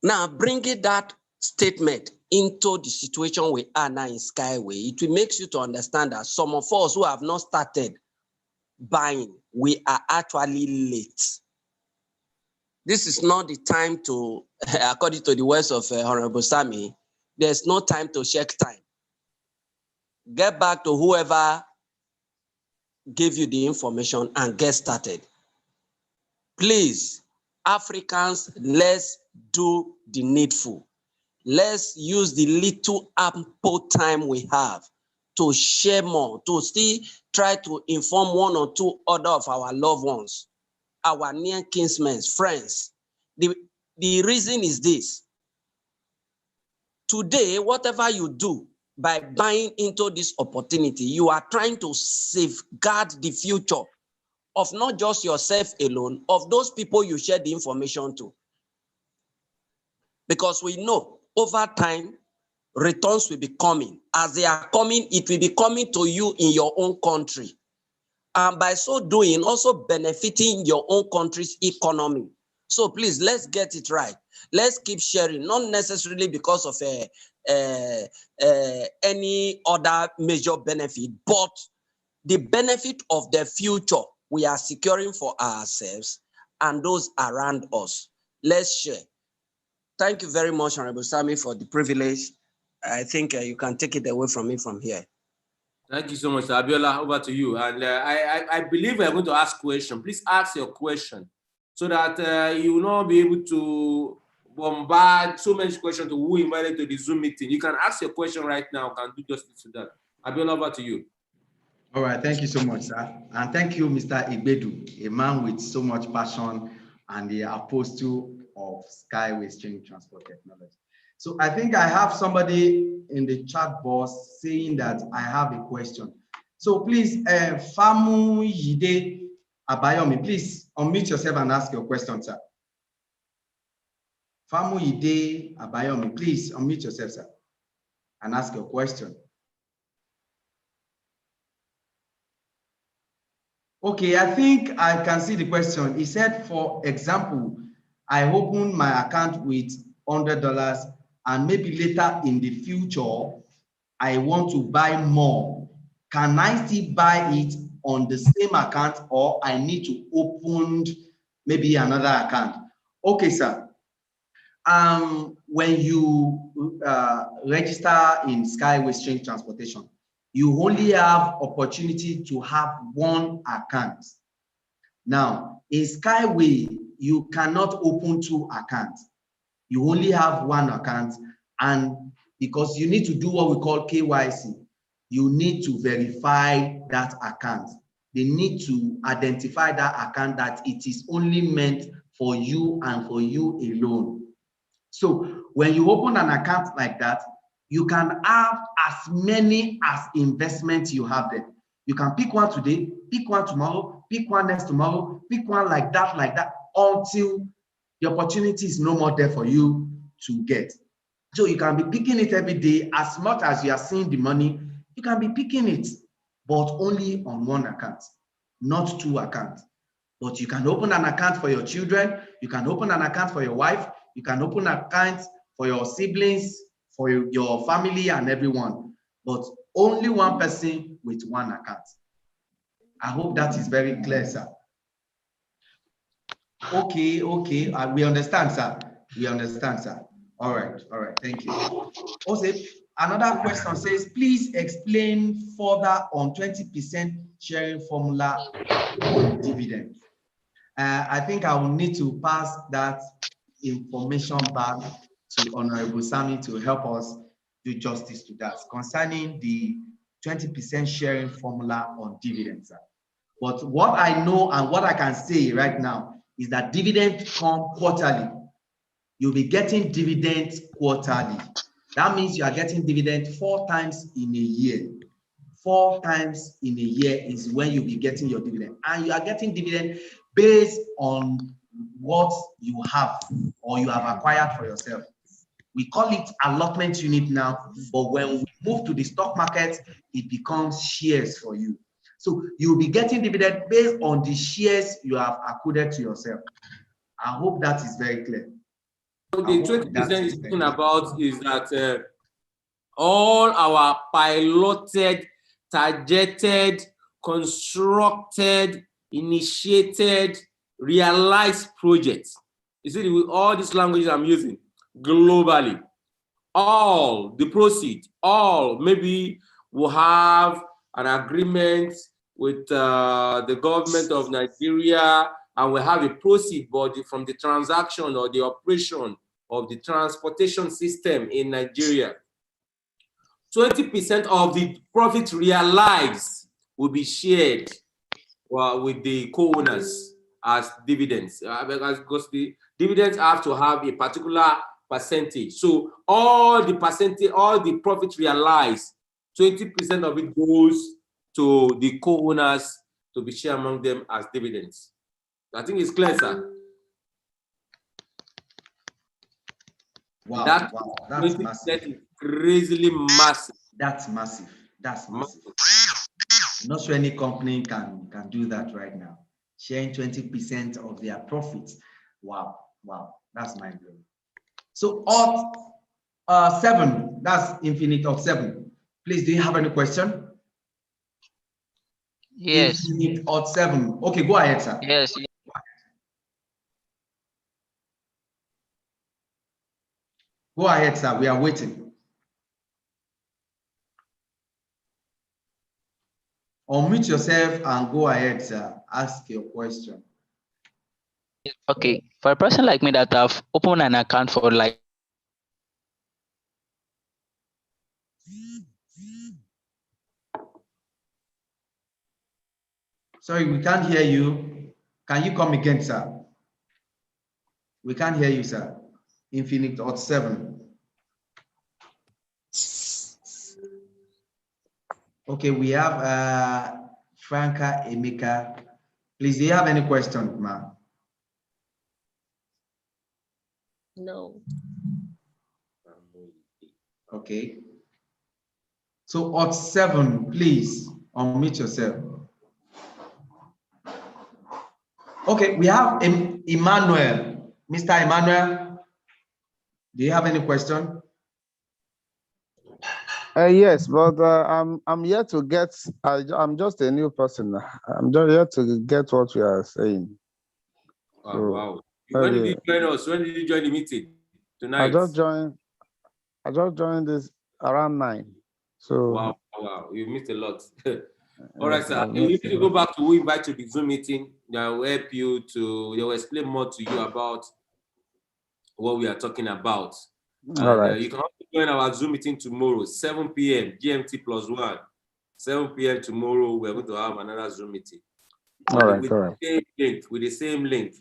Speaker 13: Now, bringing that statement into the situation we are now in Skyway, it will make you to understand that some of us who have not started buying, we are actually late. This is not the time to, according to the words of Honorable Sammy, there's no time to check time. Get back to whoever gave you the information and get started. Please, Africans, let's do the needful. Let's use the little ample time we have to share more, to still try to inform one or two other of our loved ones, our near kinsmen, friends. The reason is this. Today, whatever you do by buying into this opportunity, you are trying to safeguard the future of not just yourself alone, of those people you share the information to. Because we know over time, returns will be coming. As they are coming, it will be coming to you in your own country. And by so doing, also benefiting your own country's economy. So please, let's get it right. Let's keep sharing, not necessarily because of any other major benefit, but the benefit of the future we are securing for ourselves and those around us. Let's share. Thank you very much, Honorable Sammy, for the privilege. I think you can take it away from me from here.
Speaker 6: Thank you so much, Abiola. Over to you. And I believe we are going to ask questions. Please ask your question so that you will not be able to bombard so many questions to who invited to the Zoom meeting. You can ask your question right now. Can do justice to that. Abiola, over to you.
Speaker 7: All right, thank you so much, sir. And thank you, Mr. Igbedu, a man with so much passion and the apostle of Skyway Stream Transport Technology. So I think I have somebody in the chat box saying that I have a question. So please, Famu Yide Abayomi, please unmute yourself and ask your question, sir. Famu Yide Abayomi, please unmute yourself, sir, and ask your question. Okay, I think I can see the question. He said, for example, I opened my account with $100 and maybe later in the future, I want to buy more. Can I still buy it on the same account or I need to open maybe another account? Okay, sir. When you register in Skyway Stream Transportation, you only have opportunity to have one account. Now, in Skyway, you cannot open two accounts. You only have one account, and because you need to do what we call KYC, you need to verify that account. They need to identify that account that it is only meant for you and for you alone. So when you open an account like that, you can have as many as investments you have there. You can pick one today, pick one tomorrow, pick one next tomorrow, pick one like that, until the opportunity is no more there for you to get. So you can be picking it every day. As much as you are seeing the money, you can be picking it, but only on one account, not two accounts. But you can open an account for your children, you can open an account for your wife, you can open accounts for your siblings, for your family and everyone, but only one person with one account. I hope that is very clear, sir. Okay, we understand, sir. We understand, sir. All right, thank you. Also, another question says, please explain further on 20% sharing formula on dividend. I think I will need to pass that information back to Honorable Sammy to help us do justice to that concerning the 20% sharing formula on dividends. But what I know and what I can say right now is that dividends come quarterly. You'll be getting dividends quarterly. That means you are getting dividends 4 times in a year. 4 times in a year is when you'll be getting your dividend. And you are getting dividend based on what you have or you have acquired for yourself. We call it allotment unit now, but when we move to the stock market, it becomes shares for you. So you'll be getting dividend based on the shares you have accrued to yourself. I hope that is very clear.
Speaker 6: The 20% is talking about is that all our piloted, targeted, constructed, initiated, realized projects. You see, with all these languages I'm using globally, all the proceeds, all maybe we'll have an agreement with the government of Nigeria and we have a proceed body from the transaction or the operation of the transportation system in Nigeria. 20% of the profit realized will be shared with the co-owners as dividends, because the dividends have to have a particular percentage. So all the profit realized, 20% of it goes to the co-owners to be shared among them as dividends. I think it's clear, sir.
Speaker 7: Wow,
Speaker 6: That
Speaker 7: wow, that's massive.
Speaker 6: is crazily massive.
Speaker 7: That's massive. That's massive. I'm not sure any company can do that right now. Sharing 20% of their profits. Wow, wow, that's mind blowing. So odd 7, that's infinite of 7. Please, do you have any question?
Speaker 14: Yes.
Speaker 7: Infinite odd 7. Okay, go ahead, sir.
Speaker 14: Yes.
Speaker 7: Go ahead, sir. We are waiting. Unmute yourself and go ahead, sir. Ask your question.
Speaker 14: Okay. For a person like me that have opened an account for like
Speaker 7: Sorry, we can't hear you. Can you come again, sir? We can't hear you, sir. Infinite odd 7. Okay, we have Franca Emeka. Please, do you have any question, ma'am?
Speaker 9: No.
Speaker 7: Okay. So odd 7, please unmute yourself. Okay, we have Emmanuel. Mr. Emmanuel, do you have any question?
Speaker 5: Yes, but I'm yet to get. I'm just a new person. I'm just yet to get what you are saying.
Speaker 6: Wow,
Speaker 5: So,
Speaker 6: wow. When did you join us? When did you join the meeting? Tonight?
Speaker 5: I just joined this around 9. So
Speaker 6: wow, wow, you missed a lot. All right, sir. You need to go back to who invite to the Zoom meeting. That will help you to. They will explain more to you about what we are talking about.
Speaker 5: All right.
Speaker 6: You can also join our Zoom meeting tomorrow, 7 p.m. GMT +1. 7 p.m. tomorrow, we're going to have another Zoom meeting.
Speaker 5: All right,
Speaker 6: with
Speaker 5: all right.
Speaker 6: the same link, with the same link.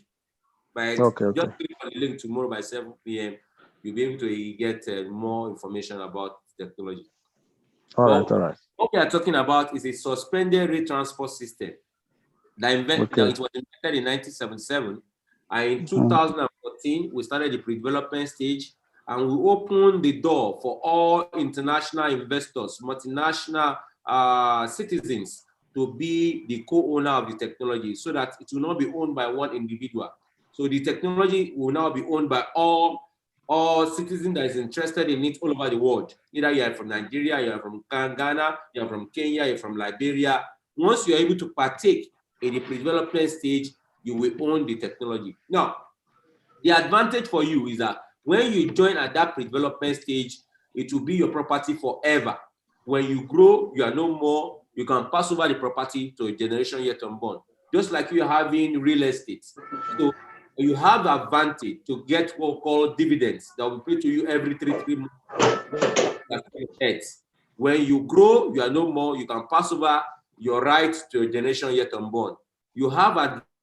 Speaker 6: But
Speaker 5: Okay,
Speaker 6: just click on the link tomorrow by 7 p.m. You'll be able to get more information about technology.
Speaker 5: All right, all right.
Speaker 6: What we are talking about is a suspended rate transport system that it was invented in 1977. And in 2014, we started the pre-development stage, and we opened the door for all international investors, multinational citizens to be the co-owner of the technology, so that it will not be owned by one individual. So the technology will now be owned by all citizens that is interested in it all over the world. Either you are from Nigeria, you are from Ghana, you are from Kenya, you are from Liberia. Once you are able to partake in the pre-development stage, you will own the technology. Now, the advantage for you is that when you join at that pre-development stage, it will be your property forever. When you grow, you are no more, you can pass over the property to a generation yet unborn. Just like you having real estate. So you have the advantage to get what we call dividends that will pay to you every 3 months. When you grow, you are no more, you can pass over your rights to a generation yet unborn. You have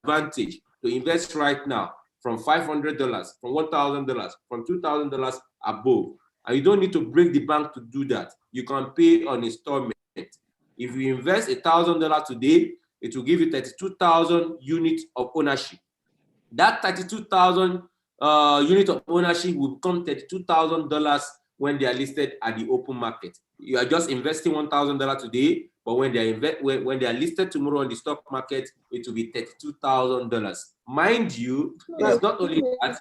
Speaker 6: advantage to invest right now from $500, from $1,000, from $2,000 above. And you don't need to break the bank to do that. You can pay on installment. If you invest $1,000 today, it will give you 32,000 units of ownership. That 32,000 units of ownership will become $32,000 when they are listed at the open market. You are just investing $1,000 today, but when they are listed tomorrow on the stock market, it will be $32,000. Mind you, it is not only that,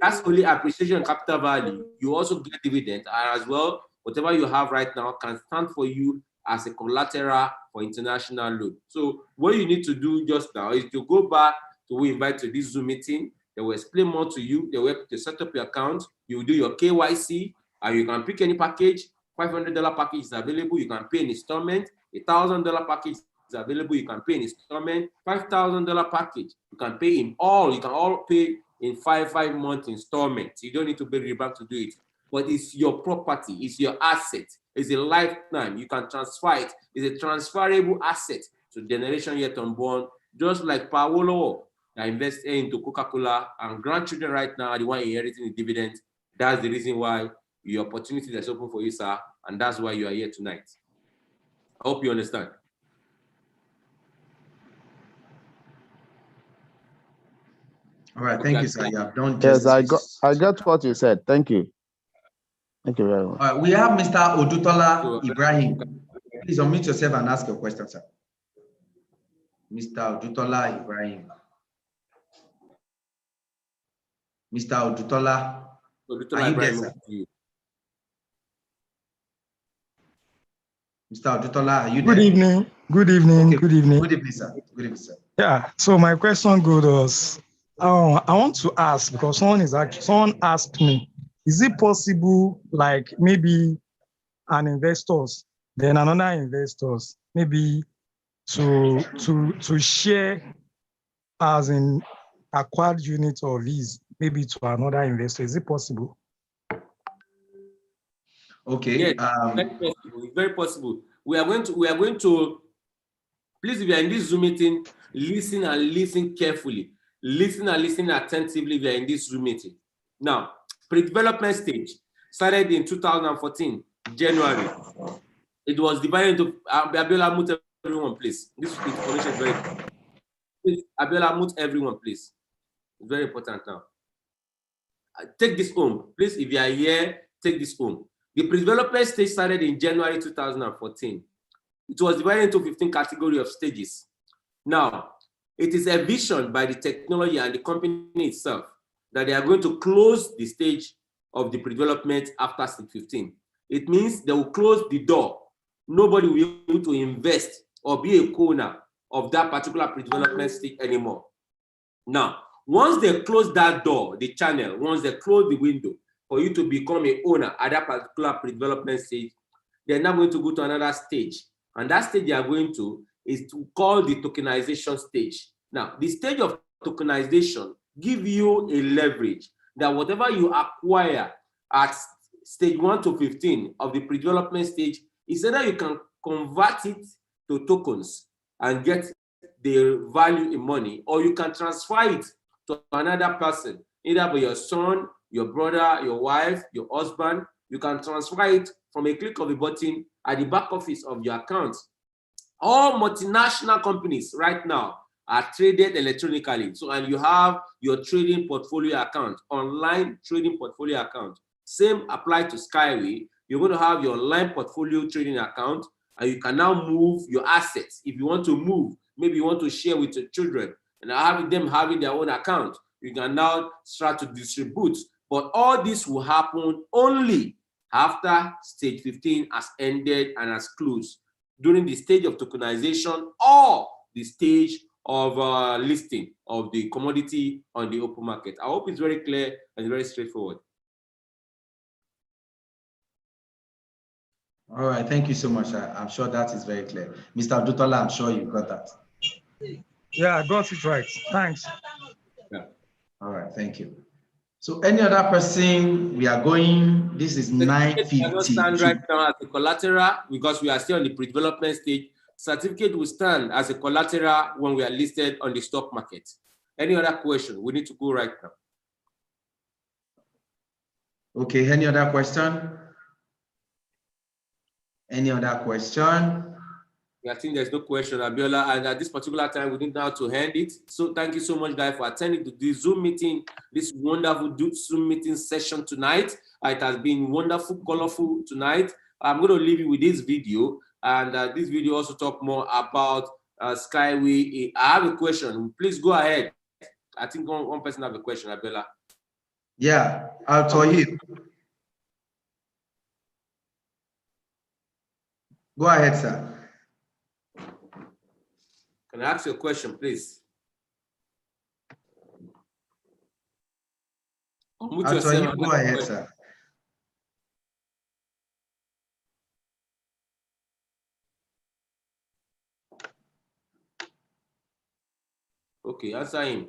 Speaker 6: that's only appreciation and capital value. You also get dividend, and as well, whatever you have right now can stand for you as a collateral for international loan. So what you need to do just now is to go back to who invite to this Zoom meeting. They will explain more to you. They will help to set up your account. You will do your KYC, and you can pick any package. $500 package is available. You can pay an installment. $1,000 package is is available. You can pay in installment, $5,000 package. You can pay in all. You can all pay in 5-month installments. You don't need to pay the bank to do it. But it's your property, it's your asset, it's a lifetime. You can transfer it. It's a transferable asset to generation yet unborn, just like Paolo that invested into Coca-Cola, and grandchildren right now are the one inheriting the dividend. That's the reason why your opportunity is open for you, sir, and that's why you are here tonight. I hope you understand.
Speaker 7: All right, thank you, sir. You have done
Speaker 5: Yes,
Speaker 7: justice.
Speaker 5: I got what you said. Thank you. Thank you very much.
Speaker 7: All right, we have Mr. Odutola Ibrahim. Please unmute yourself and ask your question, sir. Mr. Odutola Ibrahim. Mr. Odutola, are you there, sir? Mr. Odutola, are you there?
Speaker 15: Good evening. Good evening.
Speaker 7: Okay.
Speaker 15: Good evening.
Speaker 7: Good evening, sir. Good evening, sir.
Speaker 15: Yeah. So my question goes, I want to ask, because someone asked me, is it possible, like maybe an investors, then another investors, maybe to share as in acquired unit of his, maybe to another investor? Is it possible?
Speaker 7: Okay.
Speaker 6: Yes, very possible. It's very possible. We are going to please, if you are in this Zoom meeting, listen and listen carefully. Listen and listen attentively if you are in this Zoom meeting. Now, pre-development stage started in 2014, January. It was divided into Abiola, mute everyone, please. This information is very important. Please, Abiola, mute everyone, please. It's very important now. Take this home. Please, if you are here, take this home. The pre-development stage started in January 2014. It was divided into 15 categories of stages. Now, it is a vision by the technology and the company itself that they are going to close the stage of the pre-development after stage 15. It means they will close the door. Nobody will be able to invest or be a co-owner of that particular pre-development stage anymore. Now, once they close that door, the channel, once they close the window for you to become an owner at that particular pre-development stage, they're now going to go to another stage. And that stage they are going to is to call the tokenization stage. Now, the stage of tokenization gives you a leverage that whatever you acquire at stage 1 to 15 of the pre-development stage, is either you can convert it to tokens and get the value in money, or you can transfer it to another person, either by your son, your brother, your wife, your husband. You can transfer it from a click of a button at the back office of your account. All multinational companies right now are traded electronically. So, and you have your trading portfolio account, online trading portfolio account. Same apply to Skyway. You're going to have your online portfolio trading account, and you can now move your assets. If you want to move, maybe you want to share with your children and having them having their own account, you can now start to distribute. But all this will happen only after stage 15 has ended and has closed, during the stage of tokenization or the stage of listing of the commodity on the open market. I hope it's very clear and very straightforward.
Speaker 7: All right, thank you so much. I'm sure that is very clear. Mr. Odutola, I'm sure you got that.
Speaker 15: Yeah, I got it right. Thanks.
Speaker 7: Yeah. All right, thank you. So any other person, we are going, this is 9:50.
Speaker 6: Cannot stand right now as a collateral because we are still on the pre-development stage. Certificate will stand as a collateral when we are listed on the stock market. Any other question? We need to go right now.
Speaker 7: Okay, any other question? Any other question?
Speaker 6: I think there's no question, Abiola, and at this particular time, we need now to end it. So thank you so much, guys, for attending to this Zoom meeting, this wonderful Zoom meeting session tonight. It has been wonderful, colorful tonight. I'm going to leave you with this video, and this video also talk more about Skyway. I have a question. Please go ahead. I think one person have a question, Abiola.
Speaker 7: Yeah, I'll tell you. Go ahead, sir.
Speaker 6: Can I ask you a question, please?
Speaker 7: Go ahead, sir.
Speaker 6: Okay, answer him.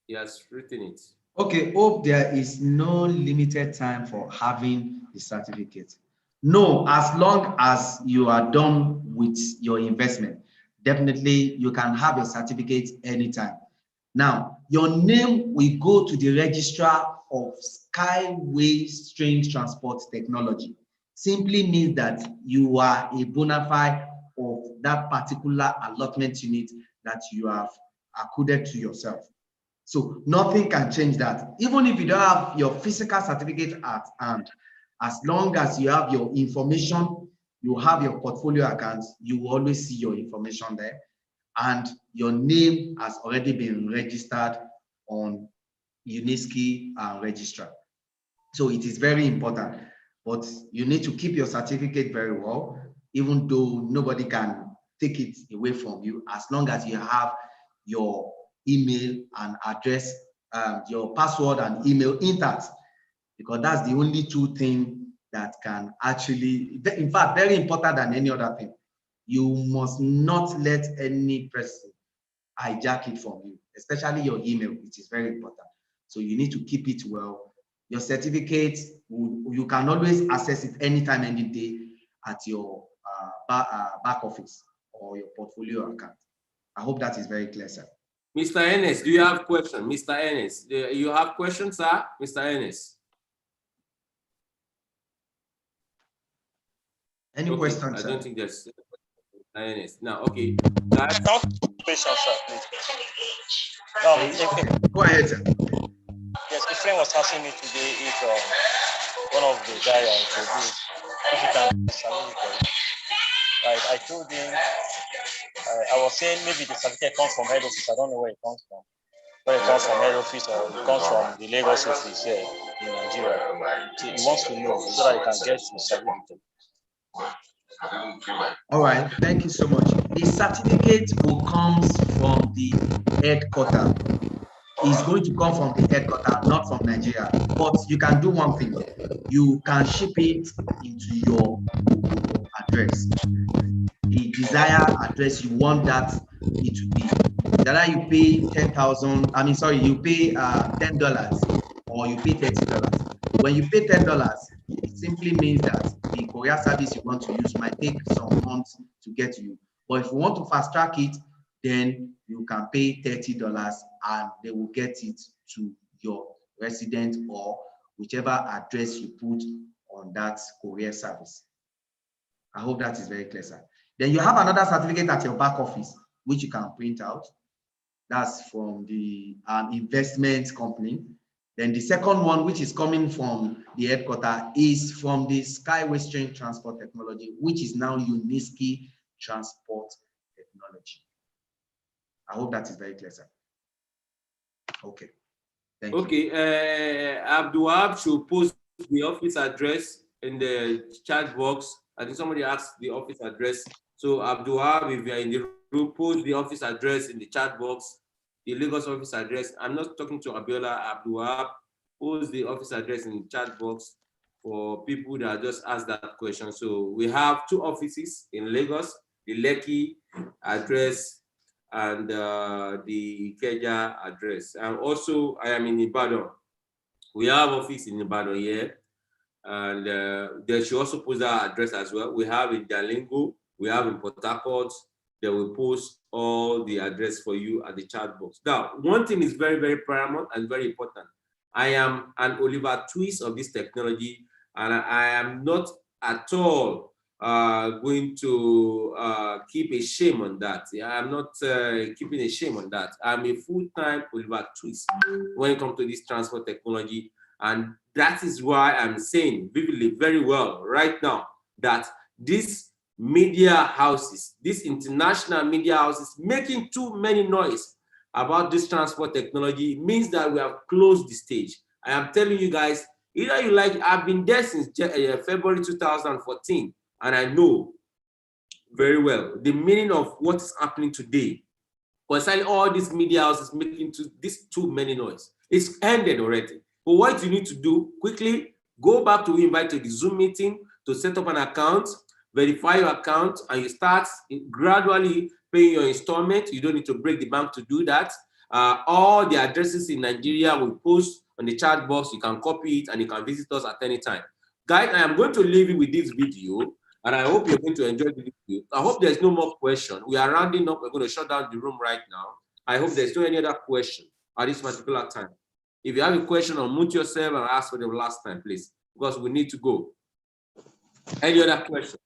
Speaker 6: He has written it.
Speaker 7: Okay, hope there is no limited time for having the certificate. No, as long as you are done with your investment, definitely you can have a certificate anytime. Now, your name will go to the registrar of Skyway Strange Transport Technology. Simply means that you are a bona fide of that particular allotment unit that you have accorded to yourself. So nothing can change that. Even if you don't have your physical certificate at hand, as long as you have your information, you have your portfolio accounts, you will always see your information there. And your name has already been registered on UNESCO registrar. So it is very important, but you need to keep your certificate very well, even though nobody can take it away from you, as long as you have your email and address, your password and email intact, because that's the only two things that can actually, in fact, very important than any other thing. You must not let any person hijack it from you, especially your email. It is very important. So you need to keep it well. Your certificate, you can always access it anytime, any day at your back office or your portfolio account. I hope that is very clear, sir.
Speaker 6: Mr. Ennis, do you have questions? Mr. Ennis, you have questions, sir? Mr. Ennis.
Speaker 7: Any questions, sir?
Speaker 6: I don't think there's Mr. Ennis. Now, okay.
Speaker 16: Questions, sir, please.
Speaker 7: Go ahead, sir.
Speaker 16: Yes, a friend was asking me today if one of the guys I introduced, if he can certificate. Right, I told him, I was saying maybe the certificate comes from head office. I don't know where it comes from. Whether it comes from head office or it comes from the Lagos office here in Nigeria. So he wants to know so that he can get the certificate.
Speaker 7: All right, thank you so much. The certificate will come from the headquarters. It's going to come from the headquarters, not from Nigeria. But you can do one thing. You can ship it into your address. The desired address you want that it to be. That you pay 10,000. I mean, sorry, you pay $10 or you pay $30. When you pay $10, it simply means that the courier service you want to use might take some months to get to you. But if you want to fast track it, then you can pay $30 and they will get it to your resident or whichever address you put on that courier service. I hope that is very clear, sir. Then you have another certificate at your back office, which you can print out. That's from the investment company. Then the second one, which is coming from the headquarters, is from the Skyway Strange Transport Technology, which is now UNESCO Transport Technology. I hope that is very clear, sir. Okay. Thank you.
Speaker 6: Okay, Abdul should post the office address in the chat box. I think somebody asked the office address. So Abdul, if you're in the room, post the office address in the chat box, the Lagos office address. I'm not talking to Abiola. Abdul, post the office address in the chat box for people that just asked that question. So we have two offices in Lagos, the Lekki address and the Keja address. And also, I am in Ibadan. We have office in Ibadan here. And they should also post that address as well. We have in Dalingo, we have in Port Harcourt. They will post all the address for you at the chat box. Now, one thing is very, very paramount and very important. I am an Oliver Twist of this technology, and I am not at all going to keep a shame on that. I'm not keeping a shame on that. I'm a full-time Oliver Twist when it comes to this transport technology. And that is why I'm saying vividly, very well right now, that these media houses, these international media houses making too many noise about this transport technology means that we have closed the stage. I am telling you guys, either you like, I've been there since February 2014, and I know very well the meaning of what is happening today. Concerning all these media houses making this too many noise. It's ended already. But what you need to do, quickly, go back to invite to the Zoom meeting to set up an account, verify your account, and you start gradually paying your installment. You don't need to break the bank to do that. All the addresses in Nigeria will post on the chat box. You can copy it and you can visit us at any time. Guys, I am going to leave you with this video, and I hope you're going to enjoy the video. I hope there's no more question. We are rounding up. We're going to shut down the room right now. I hope there's no any other question at this particular time. If you have a question, unmute yourself and ask for the last time, please, because we need to go. Any other question?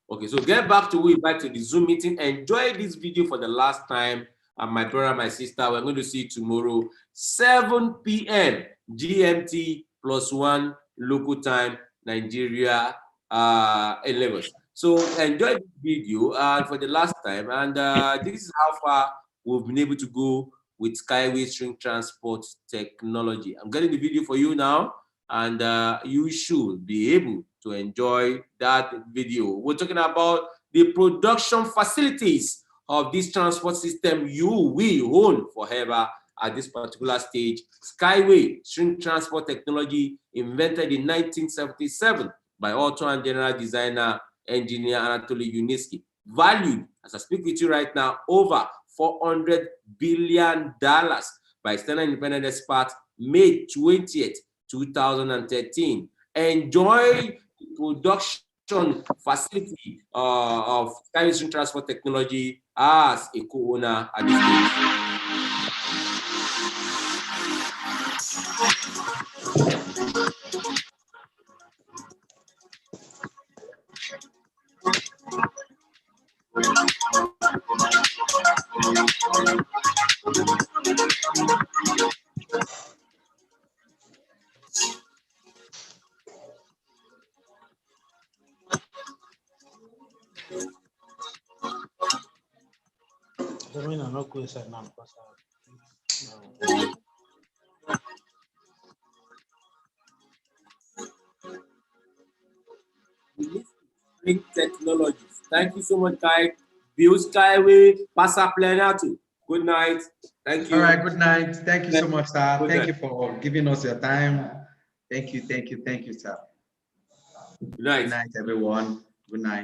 Speaker 6: Okay, so get back to the Zoom meeting. Enjoy this video for the last time. And my brother, my sister, we're going to see you tomorrow, 7 p.m. GMT +1 local time, Nigeria 11. So enjoy this video for the last time. And this is how far we've been able to go with Skyway String Transport Technology. I'm getting the video for you now, and you should be able to enjoy that video. We're talking about the production facilities of this transport system you will own forever at this particular stage. Skyway String Transport Technology, invented in 1977 by author and general designer engineer Anatoly Yuniski. Valued, as I speak with you right now, over $400 billion by external independent expert, May 20th, 2013. Enjoy the production facility of Skyway String Transport Technology as a co-owner at this stage.
Speaker 8: Not go inside now because
Speaker 6: Technologies. Thank you so much, guys. Build Skyway, passa plenato. Good night. Thank you.
Speaker 7: All right, good night. Thank you so much, sir. Thank you for giving us your time. Thank you, sir.
Speaker 6: Good night.
Speaker 7: Good night, everyone. Good night.